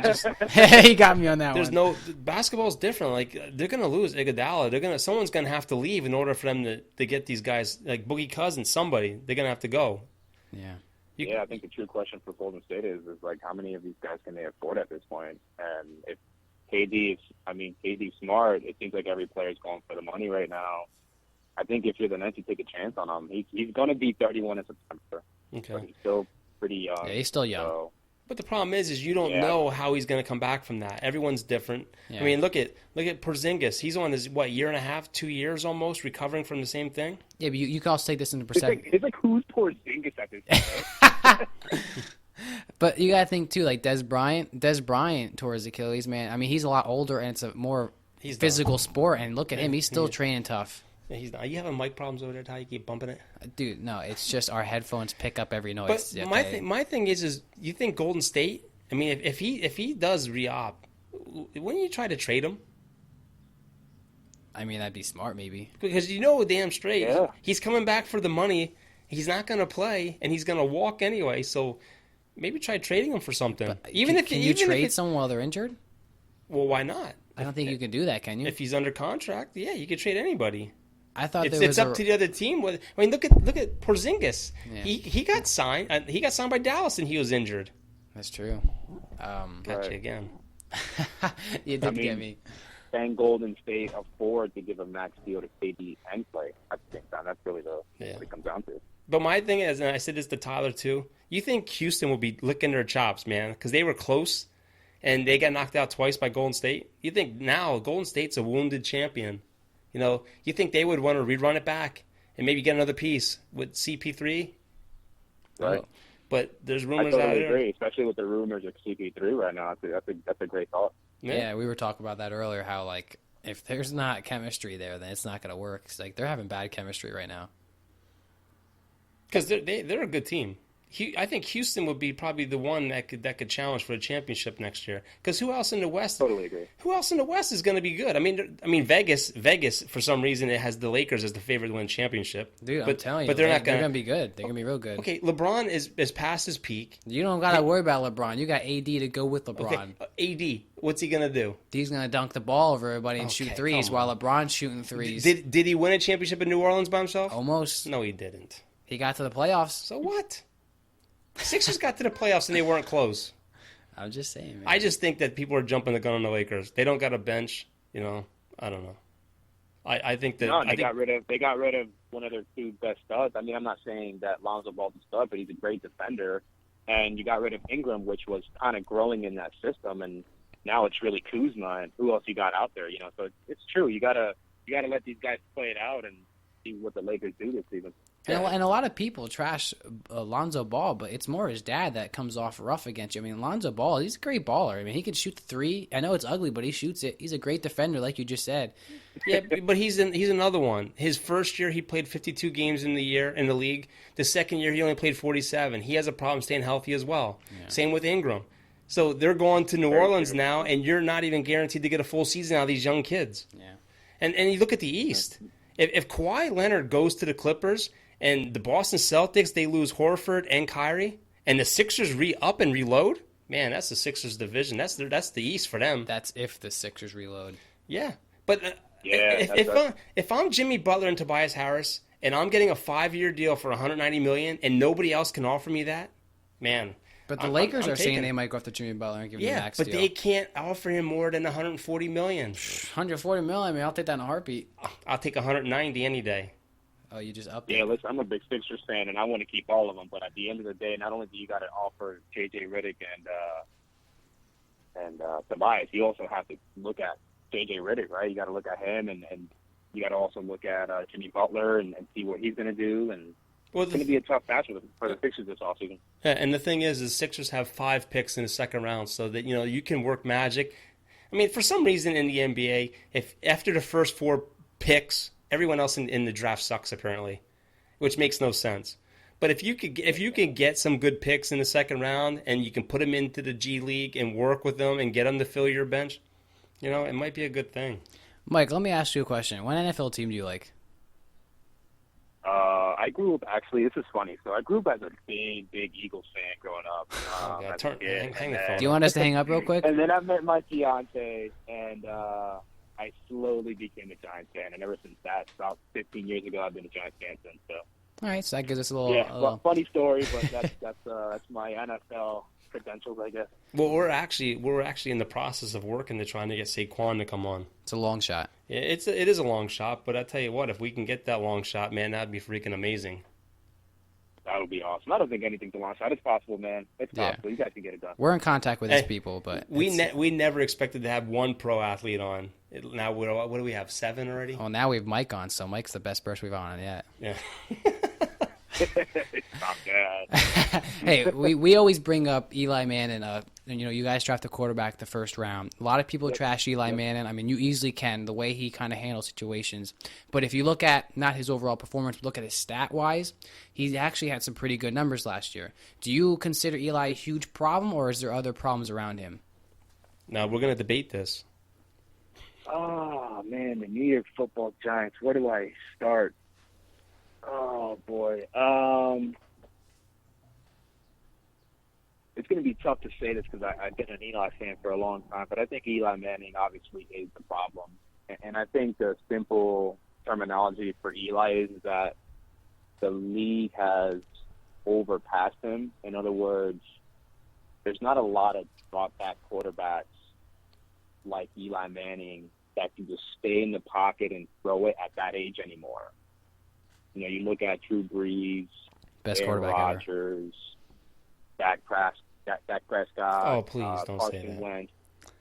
He got me on that one.
Basketball's different. Like they're gonna lose Iguodala. Someone's gonna have to leave in order for them to get these guys like Boogie Cousins. Somebody they're gonna have to go.
Yeah.
Yeah, I think the true question for Golden State is like how many of these guys can they afford at this point? And if KD's smart, it seems like every player's going for the money right now. I think if you're the Nets, you take a chance on him. He's going to be 31 in September.
Okay.
But he's still pretty young.
Yeah, he's still young.
So,
But the problem is you don't know how he's going to come back from that. Everyone's different.
Yeah.
I mean, look at Porzingis. He's on his year and a half, 2 years almost, recovering from the same thing.
Yeah, but you can also take this into perspective.
it's like who's Porzingis at this point?
But you got to think, too, like Des Bryant tore his Achilles, man. I mean, he's a lot older, and it's a more physical sport. And look at him. He's still training tough.
Yeah, he's not. Are you having mic problems over there, Ty? You keep bumping it?
Dude, no, it's just our headphones pick up every noise.
But my thing is you think Golden State, I mean, if he does re-op, wouldn't you try to trade him?
I mean, that'd be smart, maybe.
Because damn straight, he's coming back for the money. He's not going to play, and he's going to walk anyway. So maybe try trading him for something.
But can you trade someone while they're injured?
Well, why not?
I don't think you can do that, can you?
If he's under contract, yeah, you could trade anybody.
I thought
it's up to the other team. I mean, look at Porzingis.
Yeah.
He got signed. He got signed by Dallas, and he was injured.
That's true.
Got you again.
You did get me.
Can Golden State afford to give a max deal to KD and Clay at the same time? That's really what it comes down to.
But my thing is, and I said this to Tyler too, you think Houston will be licking their chops, man, because they were close, and they got knocked out twice by Golden State. You think now Golden State's a wounded champion. You think they would want to rerun it back and maybe get another piece with CP3?
Right.
But there's rumors
I
out
totally
there.
agree, especially with the rumors of CP3 right now. That's a great thought.
Yeah, we were talking about that earlier, how, like, if there's not chemistry there, then it's not going to work. It's like they're having bad chemistry right now.
Because they're a good team. I think Houston would be probably the one that could challenge for the championship next year. Because who else in the West?
Totally agree.
Who else in the West is going to be good? I mean, Vegas for some reason it has the Lakers as the favorite to win championship.
Dude, I'm telling you,
but they're going
to be good. They're going to be real good.
Okay, LeBron is past his peak.
You don't got to worry about LeBron. You got AD to go with LeBron.
Okay, AD, what's he going to do?
He's going to dunk the ball over everybody and shoot threes while LeBron's shooting threes.
Did he win a championship in New Orleans by himself?
Almost.
No, he didn't.
He got to the playoffs.
So what? Sixers got to the playoffs and they weren't close.
I'm just saying, man.
I just think that people are jumping the gun on the Lakers. They don't got a bench, I don't know. I think that
they got rid of one of their two best studs. I mean, I'm not saying that Lonzo Ball's a stud, but he's a great defender. And you got rid of Ingram, which was kind of growing in that system, and now it's really Kuzma and who else you got out there, So it's true. You gotta let these guys play it out and see what the Lakers do this season.
And a lot of people trash Lonzo Ball, but it's more his dad that comes off rough against you. I mean, Lonzo Ball, he's a great baller. I mean, he can shoot the three. I know it's ugly, but he shoots it. He's a great defender, like you just said.
Yeah, but he's another one. His first year, he played 52 games in the league. The second year, he only played 47. He has a problem staying healthy as well. Yeah. Same with Ingram. So they're going to New Orleans now, and you're not even guaranteed to get a full season out of these young kids.
Yeah.
And you look at the East. If Kawhi Leonard goes to the Clippers and the Boston Celtics, they lose Horford and Kyrie, and the Sixers re-up and reload, man, that's the Sixers division. That's the East for them.
That's if the Sixers reload.
Yeah. But if I'm Jimmy Butler and Tobias Harris, and I'm getting a 5-year deal for $190 million, and nobody else can offer me that, man.
But the Lakers are saying they might go after Jimmy Butler and give him the max deal.
Yeah, but they can't offer him more than $140 million.
$140 million? I mean, I'll take that in a heartbeat.
I'll take $190 any day.
Oh, you just up?
Yeah, listen, I'm a big Sixers fan, and I want to keep all of them. But at the end of the day, not only do you got to offer J.J. Redick and Tobias, you also have to look at J.J. Redick, right? You got to look at him, and you got to also look at Jimmy Butler and see what he's going to do. And
Well,
it's going to be a tough match for the Sixers this offseason.
Yeah, and the thing is Sixers have 5 picks in the second round, so that you can work magic. I mean, for some reason in the NBA, if after the first 4 picks, everyone else in the draft sucks apparently, which makes no sense. But if you can get some good picks in the second round and you can put them into the G League and work with them and get them to fill your bench, it might be a good thing.
Mike, let me ask you a question. What NFL team do you like?
I grew up, actually, this is funny. So I grew up as a big Eagles fan growing up. As a kid.
Hang the phone.
Do you want us to hang up real quick?
And then I met my fiance, and I slowly became a Giants fan. And ever since that, about 15 years ago, I've been a Giants fan since. So.
All right, so that gives us a little.
Well, funny story, but that's my NFL credentials, I guess.
Well, we're actually in the process of working to trying to get Saquon to come on.
It's a long shot.
Yeah, it is a long shot, but I tell you what, if we can get that long shot, man, that'd be freaking amazing.
That would be awesome. I don't think anything's a long shot. It's possible, man. It's possible. You guys can get it done.
We're in contact with these people, but
we never expected to have one pro athlete on. Now what do we have? 7 already?
Oh, now we have Mike on, so Mike's the best person we've on yet.
Yeah.
Stop that.
Hey, we always bring up Eli Manning. And you guys draft a quarterback the first round. A lot of people trash Eli Manning. I mean, you easily can, the way he kind of handles situations. But if you look at not his overall performance, but look at his stat-wise, he actually had some pretty good numbers last year. Do you consider Eli a huge problem, or is there other problems around him?
Now, we're going to debate this.
Oh, man, the New York Football Giants. Where do I start? Oh, boy. It's going to be tough to say this because I've been an Eli fan for a long time, but I think Eli Manning obviously is the problem. And I think the simple terminology for Eli is that the league has overpassed him. In other words, there's not a lot of drop-back quarterbacks like Eli Manning that can just stay in the pocket and throw it at that age anymore. You look at Drew Brees,
best
Aaron
quarterback
Rodgers, Dak Prescott.
Oh, please don't say
Carson
that.
Wentz.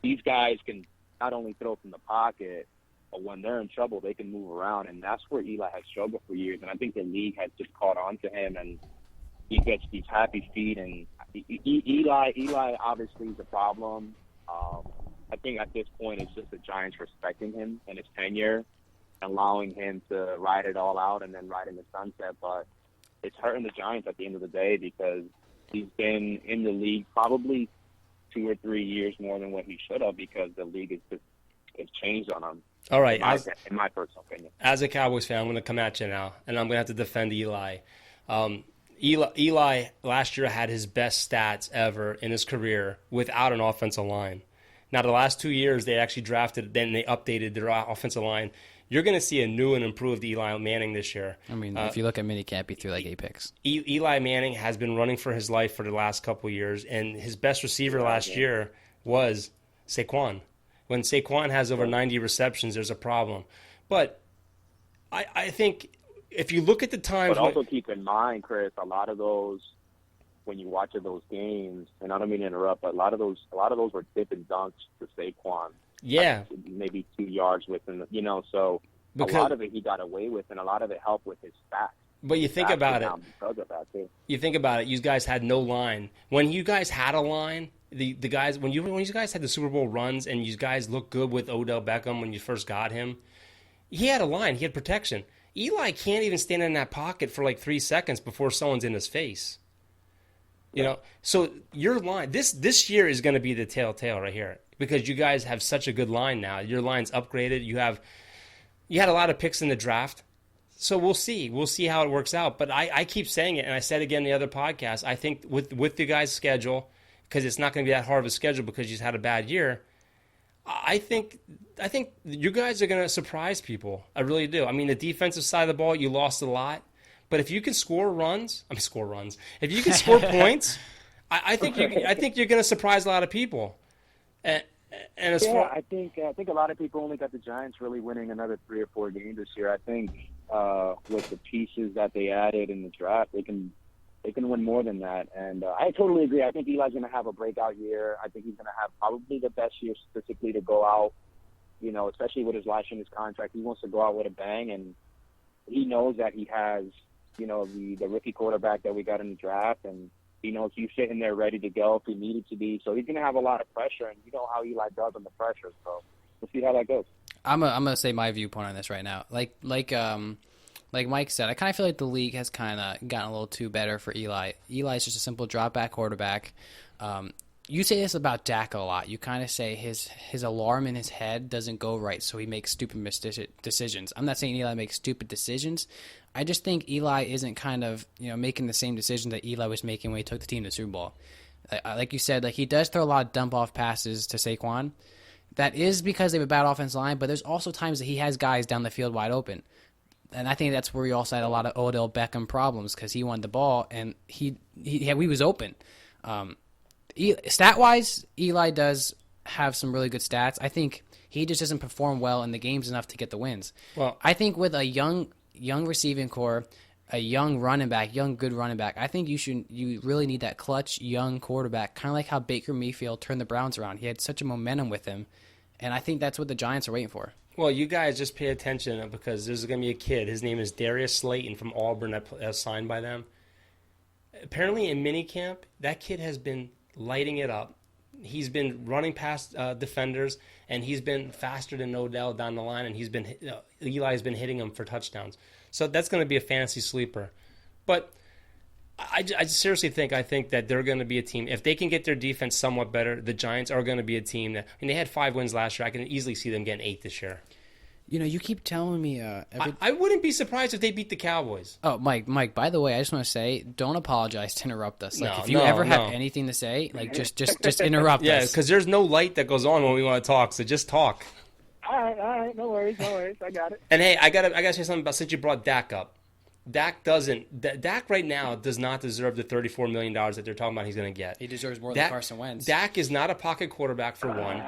These guys can not only throw from the pocket, but when they're in trouble, they can move around, and that's where Eli has struggled for years. And I think the league has just caught on to him, and he gets these happy feet. And Eli obviously is a problem. I think at this point it's just the Giants respecting him and his tenure, allowing him to ride it all out and then ride in the sunset. But it's hurting the Giants at the end of the day because he's been in the league probably 2 or 3 years more than what he should have because the league has changed on him.
All right.
In my personal opinion.
As a Cowboys fan, I'm going to come at you now, and I'm going to have to defend Eli. Eli last year had his best stats ever in his career without an offensive line. Now, the last 2 years, they actually drafted, then they updated their offensive line. You're going to see a new and improved Eli Manning this year.
I mean, if you look at minicamp, he threw like 8 picks.
Eli Manning has been running for his life for the last couple of years, and his best receiver last year was Saquon. When Saquon has over 90 receptions, there's a problem. But I think if you look at the times...
But also keep in mind, Chris, a lot of those, when you watch those games, and I don't mean to interrupt, but a lot of those were dip and dunks to Saquon.
Yeah.
Like maybe 2 yards within, so a lot of it he got away with, and a lot of it helped with his stats.
But you think about it.
Because of that too.
You think about it. You guys had no line. When you guys had a line, the guys when you guys had the Super Bowl runs and you guys looked good with Odell Beckham when you first got him, he had a line. He had protection. Eli can't even stand in that pocket for like 3 seconds before someone's in his face. So your line this year is going to be the telltale right here because you guys have such a good line now. Your line's upgraded. You had a lot of picks in the draft. So we'll see. We'll see how it works out. But I keep saying it, and I said again in the other podcast, I think with the guys' schedule, because it's not going to be that hard of a schedule because you just had a bad year, I think you guys are going to surprise people. I really do. I mean, the defensive side of the ball, you lost a lot. But if you can score runs, if you can score points, I think you're going to surprise a lot of people. And
I think a lot of people only got the Giants really winning another 3 or 4 games this year. I think with the pieces that they added in the draft, they can win more than that. And I totally agree. I think Eli's going to have a breakout year. I think he's going to have probably the best year statistically to go out. Especially with his last year in his contract, he wants to go out with a bang, and he knows that he has the rookie quarterback that we got in the draft, and he knows he's sitting there ready to go if he needed to be. So he's going to have a lot of pressure, and you know how Eli does on the pressure. So we'll see how that goes.
I'm gonna say my viewpoint on this right now. Like Mike said, I kind of feel like the league has kind of gotten a little too better for Eli. Eli's just a simple drop back quarterback. You say this about Dak a lot. You kind of say his alarm in his head doesn't go right, so he makes stupid decisions. I'm not saying Eli makes stupid decisions. I just think Eli isn't kind of making the same decision that Eli was making when he took the team to the Super Bowl. Like you said, like he does throw a lot of dump off passes to Saquon. That is because they have a bad offensive line, but there's also times that he has guys down the field wide open. And I think that's where we also had a lot of Odell Beckham problems because he wanted the ball and he was open. Stat-wise, Eli does have some really good stats. I think he just doesn't perform well in the games enough to get the wins.
Well,
I think with a young receiving core, a young good running back, I think you really need that clutch young quarterback, kind of like how Baker Mayfield turned the Browns around. He had such a momentum with him, and I think that's what the Giants are waiting for.
Well, you guys just pay attention because there's going to be a kid. His name is Darius Slayton from Auburn that's signed by them. Apparently in minicamp, that kid has been lighting it up. He's been running past defenders, and he's been faster than Odell down the line, and Eli's been hitting him for touchdowns. So that's going to be a fantasy sleeper. But I seriously think that they're going to be a team. If they can get their defense somewhat better, the Giants are going to be a team that. They had 5 wins last year. I can easily see them getting 8 this year.
You keep telling me.
I wouldn't be surprised if they beat the Cowboys.
Oh, Mike. By the way, I just want to say, don't apologize to interrupt us. Like,
No,
if you ever have anything to say, like just interrupt us.
Yeah, because there's no light that goes on when we want to talk. So just talk.
All right, no worries, I got it.
And hey, I gotta say something about since you brought Dak up. Dak right now does not deserve the $34 million that they're talking about he's going to get.
He deserves more than Carson Wentz.
Dak is not a pocket quarterback for one.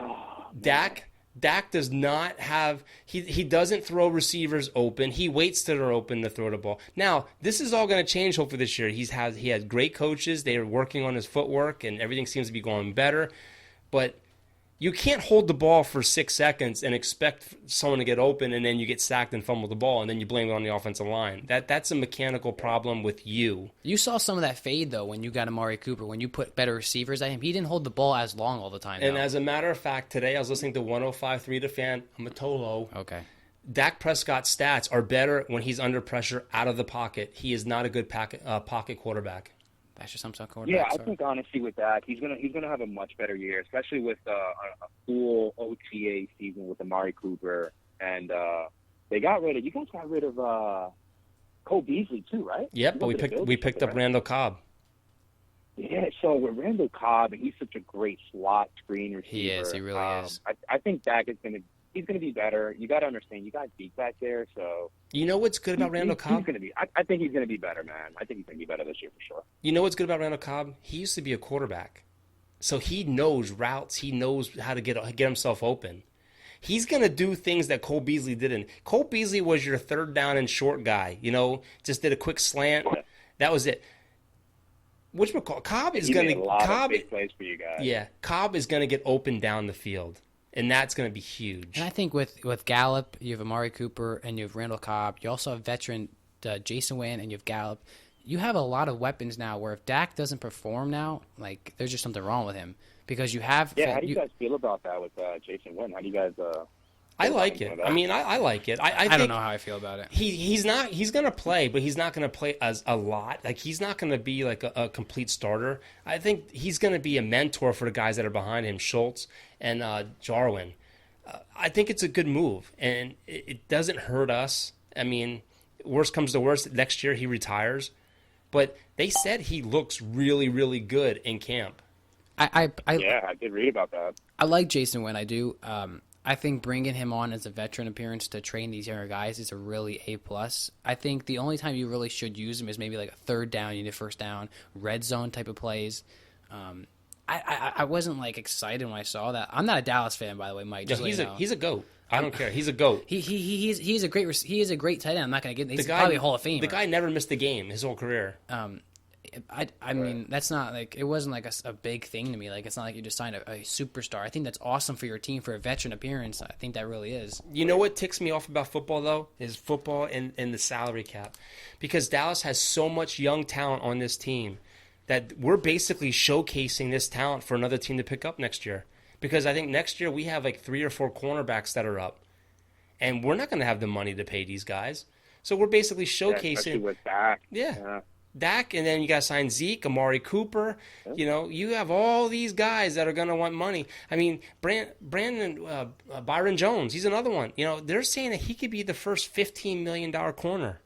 Dak does not have he doesn't throw receivers open. He waits till they're open to throw the ball. Now, this is all going to change hopefully this year. He has great coaches. They are working on his footwork and everything seems to be going better. But you can't hold the ball for 6 seconds and expect someone to get open and then you get sacked and fumble the ball and then you blame it on the offensive line. That's a mechanical problem with you.
You saw some of that fade, though, when you got Amari Cooper. When you put better receivers at him, he didn't hold the ball as long all the time.
And as a matter of fact, today I was listening to 105.3 The Fan. I'm a Tolo.
Okay.
Dak Prescott's stats are better when he's under pressure out of the pocket. He is not a good pocket quarterback.
That's just some quarterback.
Yeah, I think honestly with that, he's gonna have a much better year, especially with a full OTA season with Amari Cooper, and you guys got rid of Cole Beasley too, right?
Yep, but we picked up Randall Cobb.
Yeah, so with Randall Cobb, and he's such a great slot screen receiver.
He is. He really is.
I think Dak is he's gonna be better. You got to understand, you got Zeke back there, so.
You know what's good about Randall Cobb?
I think he's going to be better, man. I think he's going to be better this year for sure.
You know what's good about Randall Cobb? He used to be a quarterback. So he knows routes. He knows how to get himself open. He's going to do things that Cole Beasley didn't. Cole Beasley was your third down and short guy. Just did a quick slant. That was it. Cobb is going to
a lot of big plays for you guys.
Yeah, Cobb is going to get open down the field. And that's going to be huge.
And I think with Gallup, you have Amari Cooper, and you have Randall Cobb. You also have veteran Jason Wynn, and you have Gallup. You have a lot of weapons now where if Dak doesn't perform now, like there's just something wrong with him. Because you have...
Yeah, how do you guys feel about that with Jason Wynn? How do you guys...
I like it. I mean, I like it. I
don't know how I feel about it.
He's going to play, but he's not going to play as a lot. Like, he's not going to be like a complete starter. I think he's going to be a mentor for the guys that are behind him, Schultz and Jarwin. I think it's a good move, and it doesn't hurt us. I mean, worst comes to worst, next year he retires. But they said he looks really, really good in camp.
I did read about that.
I like Jason Wynn. I do. I think bringing him on as a veteran appearance to train these younger guys is a really A+. I think the only time you really should use him is maybe like a third down, you need a first down, red zone type of plays. I wasn't like excited when I saw that. I'm not a Dallas fan, by the way, Mike.
He's a goat. I don't care. He's a goat.
He is a great tight end. I'm not going to get. He's probably a Hall of Fame.
The guy never missed a game his whole career.
I mean, that's not like, it wasn't like a big thing to me. Like, it's not like you just signed a superstar. I think that's awesome for your team for a veteran appearance. I think that really is.
You know what ticks me off about football, though, is football and the salary cap. Because Dallas has so much young talent on this team that we're basically showcasing this talent for another team to pick up next year. Because I think next year we have like 3 or 4 cornerbacks that are up. And we're not going to have the money to pay these guys. So we're basically showcasing.
Especially with Dak.
Yeah. Dak, and then you got to sign Zeke, Amari Cooper. You know, you have all these guys that are going to want money. I mean, Byron Jones, he's another one. You know, they're saying that he could be the first $15 million corner.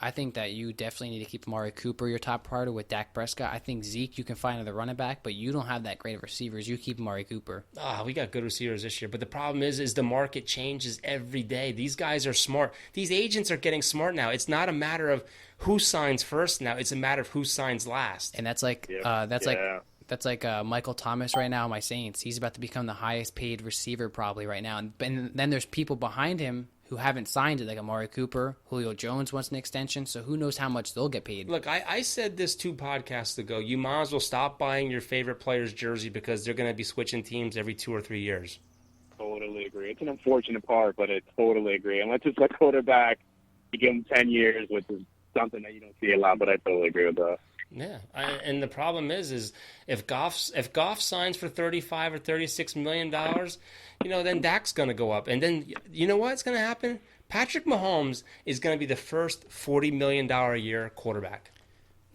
I think that you definitely need to keep Amari Cooper your top priority with Dak Prescott. I think Zeke, you can find another running back, but you don't have that great of receivers. You keep Amari Cooper.
We got good receivers this year, but the problem is the market changes every day. These guys are smart. These agents are getting smart now. It's not a matter of who signs first now. It's a matter of who signs last.
And that's like that's like Michael Thomas right now, my Saints. He's about to become the highest paid receiver probably right now. And then there's people behind him who haven't signed it, like Amari Cooper. Julio Jones wants an extension, so who knows how much they'll get paid.
Look, I said this 2 podcasts ago. You might as well stop buying your favorite player's jersey because they're going to be switching teams every 2 or 3 years.
Totally agree. It's an unfortunate part, but I totally agree. Unless it's a quarterback, you give him 10 years, which is something that you don't see a lot, but I totally agree with that.
Yeah, and the problem is if Goff signs for $35 or $36 million, you know, then Dak's going to go up, and then you know what's going to happen? Patrick Mahomes is going to be the first $40 million a year quarterback.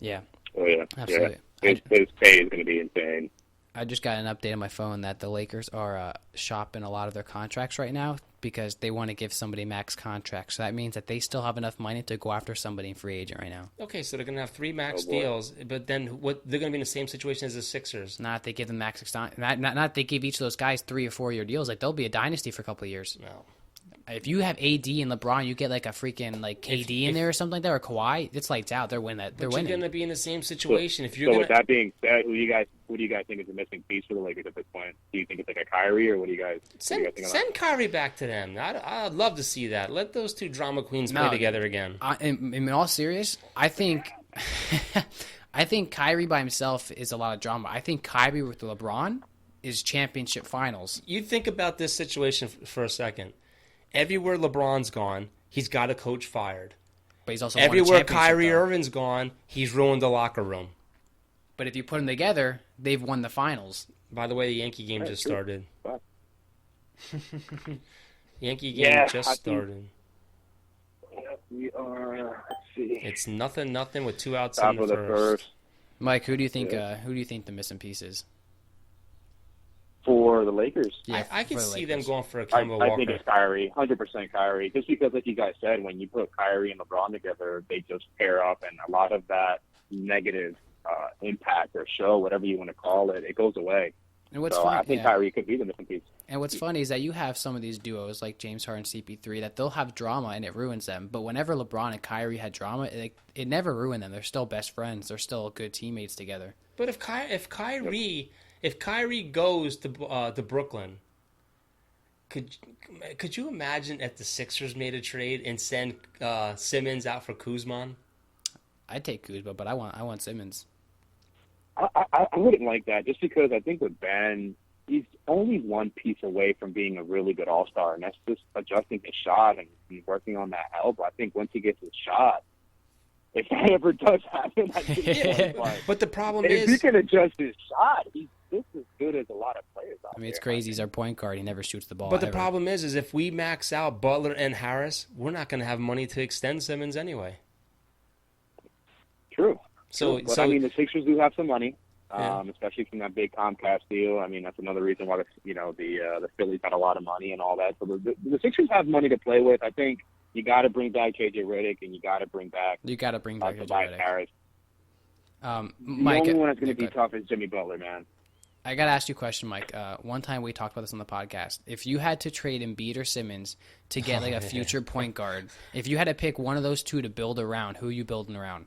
Yeah.
Oh yeah,
absolutely.
Yeah. His pay is going to be insane.
I just got an update on my phone that the Lakers are shopping a lot of their contracts right now because they want to give somebody max contracts. So that means that they still have enough money to go after somebody in free agent right now.
Okay, so they're going to have 3 max deals, but then they're going to be in the same situation as the Sixers.
Not if they give them max not if they give each of those guys 3 or 4 year deals. Like, they'll be a dynasty for a couple of years.
No.
If you have AD and LeBron, you get like a freaking like KD in there or something like that, or Kawhi. It's lights out. They're winning. They're winning.
You're going to be in the same situation.
With that being said, who do you guys think is the missing piece for the Lakers at this point? Do you think it's like a Kyrie, or what do you guys think?
Send Kyrie back to them. I'd love to see that. Let those 2 drama queens play together again.
In all serious, I think I think Kyrie by himself is a lot of drama. I think Kyrie with LeBron is championship finals.
You think about this situation for a second. Everywhere LeBron's gone, he's got a coach fired.
But he's also
everywhere Kyrie Irving's gone, he's ruined the locker room.
But if you put them together, they've won the finals.
By the way, the Yankee game just started. Yankee game started.
We are. Let's see.
It's nothing with 2 outs
Top
in the
of the first.
Mike, who do you think? Who do you think the missing piece is?
For the Lakers.
Yeah, I could see them going for a Kemba Walker.
I think it's Kyrie, 100% Kyrie. Just because, like you guys said, when you put Kyrie and LeBron together, they just pair up, and a lot of that negative impact or show, whatever you want to call it, it goes away.
And what's funny,
I think Kyrie could be the missing piece.
And what's funny is that you have some of these duos like James Harden, CP3, that they'll have drama and it ruins them. But whenever LeBron and Kyrie had drama, it never ruined them. They're still best friends. They're still good teammates together.
But if Kyrie goes to Brooklyn, could you imagine if the Sixers made a trade and send Simmons out for Kuzma?
I'd take Kuzma, but I want Simmons.
I wouldn't like that, just because I think with Ben, he's only one piece away from being a really good all-star, and that's just adjusting his shot and working on that elbow. I think once he gets his shot, if that ever does happen, I think
but the problem
is, if he can adjust his shot, he's just as good as a lot of players out there.
I mean, it's crazy. He's our point guard. He never shoots the ball.
But the problem is if we max out Butler and Harris, we're not going to have money to extend Simmons anyway.
True.
But
I mean, the Sixers do have some money, especially from that big Comcast deal. I mean, that's another reason why the Phillies got a lot of money and all that. So the Sixers have money to play with. I think you got to bring back JJ Redick, and you got to bring back
JJ Redick.
Harris.
Mike,
the only one that's going to be tough is Jimmy Butler, man.
I got to ask you a question, Mike. One time we talked about this on the podcast. If you had to trade Embiid or Simmons to get like a future point guard, if you had to pick one of those 2 to build around, who are you building around?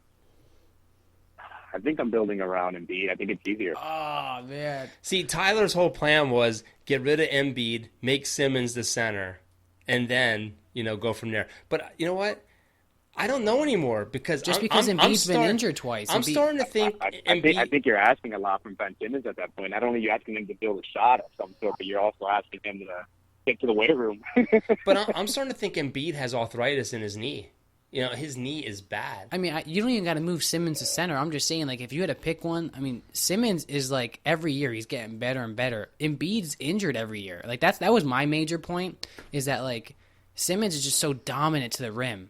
I think I'm building around Embiid. I think it's easier.
Oh, man.
See, Tyler's whole plan was get rid of Embiid, make Simmons the center, and then, go from there. But you know what? I don't know anymore because
Just because Embiid's been injured twice.
I'm starting to think
I think you're asking a lot from Ben Simmons at that point. Not only are you asking him to build a shot of some sort, but you're also asking him to get to the weight room.
But I'm starting to think Embiid has arthritis in his knee. You know, his knee is bad.
I mean, you don't even got to move Simmons to center. I'm just saying, like, if you had to pick one, I mean, Simmons is like every year he's getting better and better. Embiid's injured every year. Like that was my major point, is that like Simmons is just so dominant to the rim.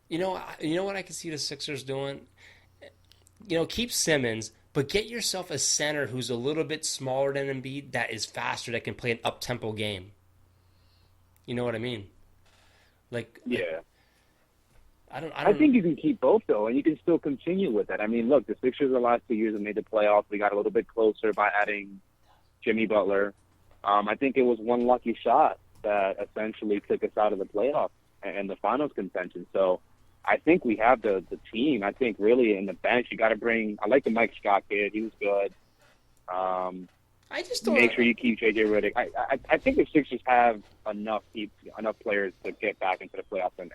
You know what I can see the Sixers doing? You know, keep Simmons, but get yourself a center who's a little bit smaller than Embiid that is faster, that can play an up-tempo game. You know what I mean? Like,
yeah.
I
think you can keep both, though, and you can still continue with that. I mean, look, the Sixers the last 2 years have made the playoffs. We got a little bit closer by adding Jimmy Butler. I think it was one lucky shot that essentially took us out of the playoffs and the finals contention. So I think we have the team. I think really in the bench, you got to bring – I like the Mike Scott kid. He was good.
I just don't
make sure you keep J.J. Redick. I think the Sixers have enough players to get back into the playoffs and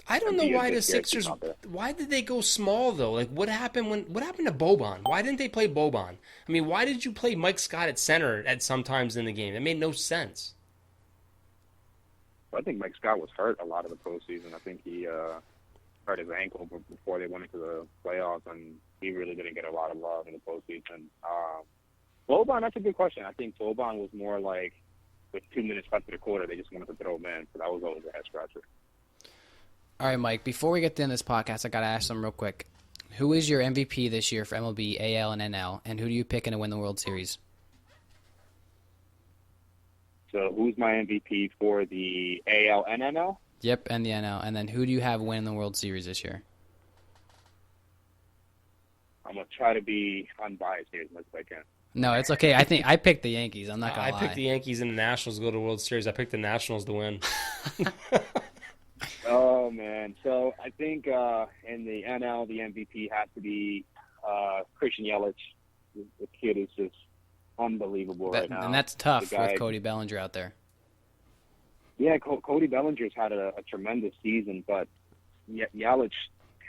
I don't know why the Sixers. Why did they go small though? Like what happened to Boban? Why didn't they play Boban? I mean, why did you play Mike Scott at center at some times in the game? It made no sense.
I think Mike Scott was hurt a lot of the postseason. I think he hurt his ankle before they went into the playoffs, and he really didn't get a lot of love in the postseason. Boban, that's a good question. I think Boban was more like with 2 minutes left of the quarter, they just wanted to throw him in, so that was always a head scratcher.
All right, Mike, before we get to this podcast, I got to ask them real quick. Who is your MVP this year for MLB, AL, and NL, and who do you pick in to win the World Series?
So who's my MVP for the AL and NL?
Yep, and the NL. And then who do you have win the World Series this year?
I'm going to try to be unbiased here as much as I can.
No, it's okay. I think I picked the Yankees. I'm not going to lie.
I picked the Yankees and the Nationals to go to the World Series. I picked the Nationals to win.
Oh, man. So I think in the NL, the MVP has to be Christian Yelich. The kid is just unbelievable right now.
And that's tough with Cody Bellinger out there.
Yeah, Cody Bellinger's had a tremendous season, but Yelich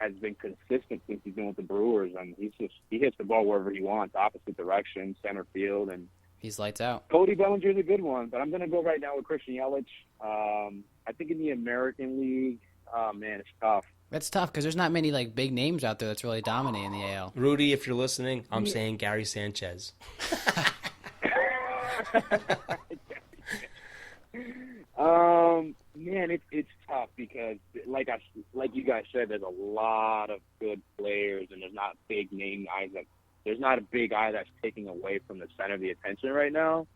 has been consistent since he's been with the Brewers, and he hits the ball wherever he wants, opposite direction, center field, and
he's lights out.
Cody Bellinger's a good one, but I'm going to go right now with Christian Yelich. I think in the American League, man, it's tough.
That's tough because there's not many like big names out there that's really dominating the AL.
Rudy, if you're listening, I'm saying Gary Sanchez.
Man, it's tough because like you guys said, there's a lot of good players, and there's not big name guys there's not a big guy that's taking away from the center of the attention right now.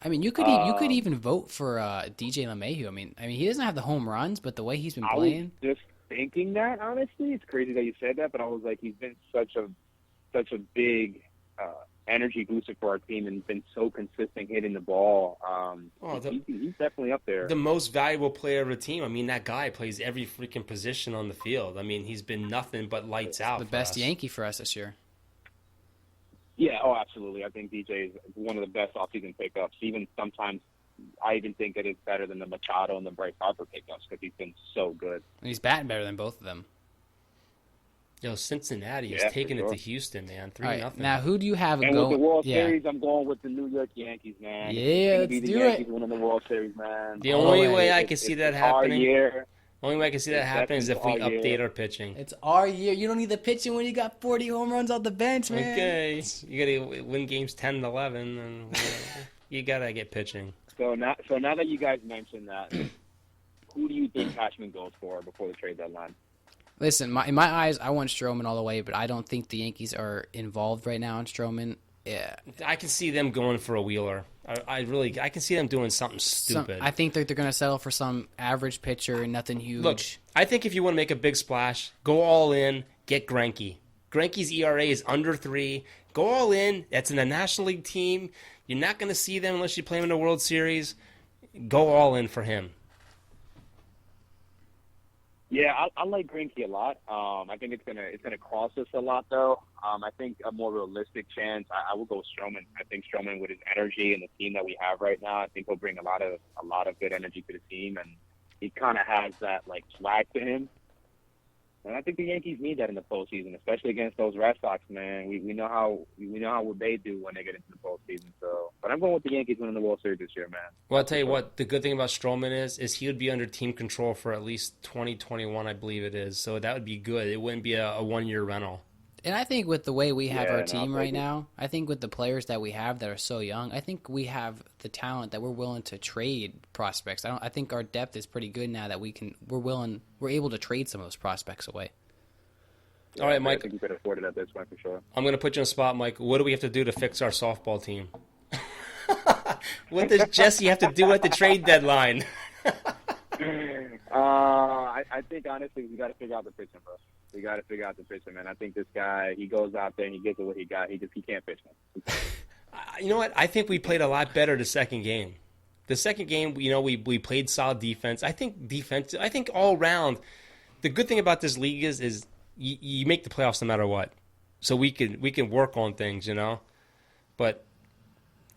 I mean, you could even vote for DJ LeMahieu. I mean, he doesn't have the home runs, but the way he's been playing.
I was just thinking that, honestly. It's crazy that you said that, but I was like, he's been such a big energy booster for our team and been so consistent hitting the ball. He's definitely up there.
The most valuable player of the team. I mean, that guy plays every freaking position on the field. I mean, he's been nothing but lights out.
The best Yankee for us this year.
Yeah, absolutely. I think DJ is one of the best offseason pickups. Even sometimes I even think that it's better than the Machado and the Bryce Harper pickups because he's been so good.
And he's batting better than both of them.
Yo, Cincinnati is taking it to Houston, man. 3-0.
Now, who do you have
with the World Series, I'm going with the New York Yankees, man.
Yeah, let's
do it. The Yankees winning the World Series, man.
The only way I can see that happening.
Year.
Only way I can see that happening is if we update our pitching.
It's our year. You don't need the pitching when you got 40 home runs off the bench, man.
Okay. You got to win games 10-11, and you got to get pitching.
So now that you guys mentioned that, who do you think Cashman goes for before the trade deadline?
Listen, in my eyes, I want Stroman all the way, but I don't think the Yankees are involved right now in Stroman. Yeah,
I can see them going for a Wheeler. I can see them doing something stupid.
I think they're going to settle for some average pitcher and nothing huge.
Look, I think if you want to make a big splash, go all in, get Greinke. Greinke's ERA is under 3. Go all in. That's in a National League team. You're not going to see them unless you play them in the World Series. Go all in for him.
Yeah, I like Greinke a lot. I think it's gonna cost us a lot, though. I think a more realistic chance, I will go with Stroman. I think Stroman, with his energy and the team that we have right now, I think he'll bring a lot of good energy to the team, and he kind of has that like swag to him. And I think the Yankees need that in the postseason, especially against those Red Sox, man. We know how what they do when they get into the postseason. So, but I'm going with the Yankees winning the World Series this year, man.
Well, I'll tell you what, the good thing about Stroman is he would be under team control for at least 2021, I believe it is. So that would be good. It wouldn't be a one-year rental.
And I think with the way we have our
Yeah,
team
no,
right now, I think with the players that we have that are so young, I think we have the talent that we're willing to trade prospects. I think our depth is pretty good now that we're able to trade some of those prospects away.
Yeah,
All right,
I
Mike.
think you could afford it at this point for sure.
I'm going to put you on the spot, Mike. What do we have to do to fix our softball team? What does Jesse have to do at the trade deadline?
I think honestly we got to figure out the pitching, bro. We got to figure out the pitching, man. I think this guy, he goes out there and he gets what he got. He can't pitch, man.
You know what? I think we played a lot better the second game. The second game, we played solid defense. I think all around, the good thing about this league is you make the playoffs no matter what. So we can work on things, But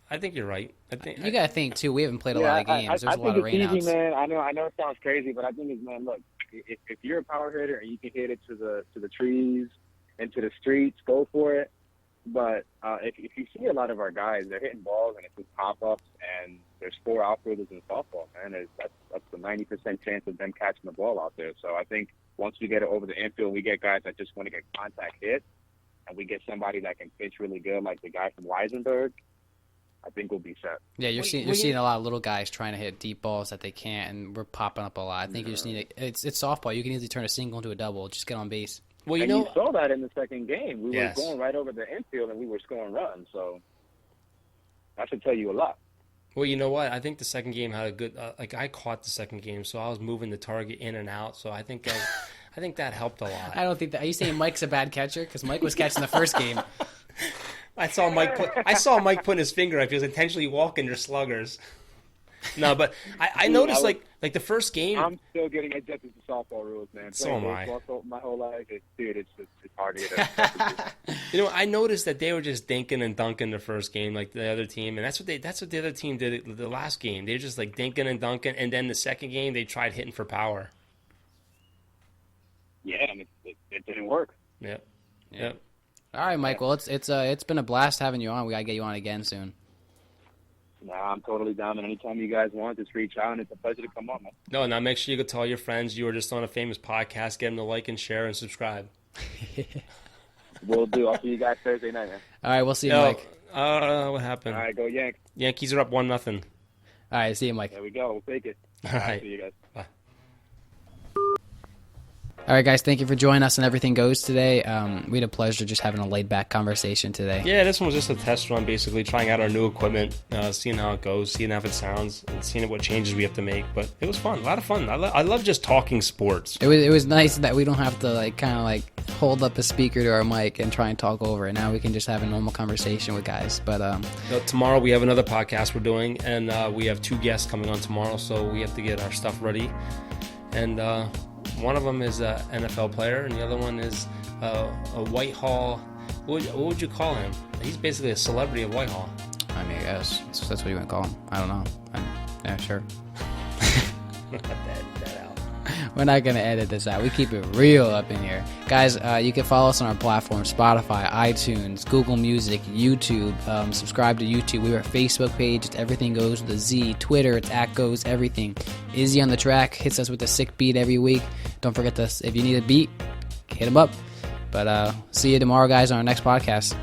I think you're right.
You got to think too. We haven't played a lot of games. There's a lot of
I think it's
rainouts.
easy, man. I know it sounds crazy, but I think it's, man, look, if you're a power hitter and you can hit it to the trees and to the streets, go for it. But if you see a lot of our guys, they're hitting balls and it's just pop-ups, and there's 4 outfielders in softball, man. That's the 90% chance of them catching the ball out there. So I think once we get it over the infield, we get guys that just want to get contact hit, and we get somebody that can pitch really good, like the guy from Weisenberg, I think we'll be set.
Yeah, you're seeing a lot of little guys trying to hit deep balls that they can't, and we're popping up a lot. I think you just need it's softball. You can easily turn a single into a double. Just get on base.
Well,
you saw that in the second game. We
Yes.
were going right over the infield, and we were scoring runs. So that should tell you a lot.
Well, you know what? I think the second game had a good. I caught the second game, so I was moving the target in and out. So I think that helped a lot.
I don't think that. Are you saying Mike's a bad catcher? Because Mike was catching the first game.
I saw Mike putting his finger up. He was intentionally walking your sluggers. No, but I noticed like the first game.
I'm still getting adjusted to softball rules, man.
So am I.
Baseball my whole life, it's hard to get adjusted.
I noticed that they were just dinking and dunking the first game, like the other team, and that's what the other team did the last game. They were just like dinking and dunking, and then the second game they tried hitting for power.
Yeah, and it didn't work.
Yep.
All right, Mike. Well, it's been a blast having you on. We gotta get you on again soon.
Nah, I'm totally down, and anytime you guys want, just reach out, and it's a pleasure to come on, man.
No, now make sure you go tell your friends you were just on a famous podcast. Get them to like and share and subscribe.
Will do. I'll see you guys Thursday night, man.
All right, we'll see you, Mike.
What happened?
All right, go Yanks.
Yankees are up 1-0.
All right, see you, Mike.
There we go. We'll take it.
All right.
See you guys.
Bye.
All right, guys, thank you for joining us on Everything Goes today. We had a pleasure just having a laid-back conversation today.
Yeah, this one was just a test run, basically trying out our new equipment, seeing how it goes, seeing how it sounds, and seeing what changes we have to make. But it was fun, a lot of fun. I love just talking sports.
It was nice that we don't have to kind of hold up a speaker to our mic and try and talk over it. Now we can just have a normal conversation with guys. But
tomorrow we have another podcast we're doing, and we have 2 guests coming on tomorrow, so we have to get our stuff ready. And one of them is an NFL player, and the other one is a Whitehall. What would you call him? He's basically a celebrity of Whitehall.
I mean, I guess that's what you want to call him. I don't know. Yeah, sure.
that out.
We're not going to edit this out. We keep it real up in here. Guys, you can follow us on our platforms, Spotify, iTunes, Google Music, YouTube. Subscribe to YouTube. We have a Facebook page. It's Everything Goes with a Z. Twitter, it's @GoesEverything. Izzyonthetrack hits us with a sick beat every week. Don't forget this. If you need a beat, hit him up. But see you tomorrow, guys, on our next podcast.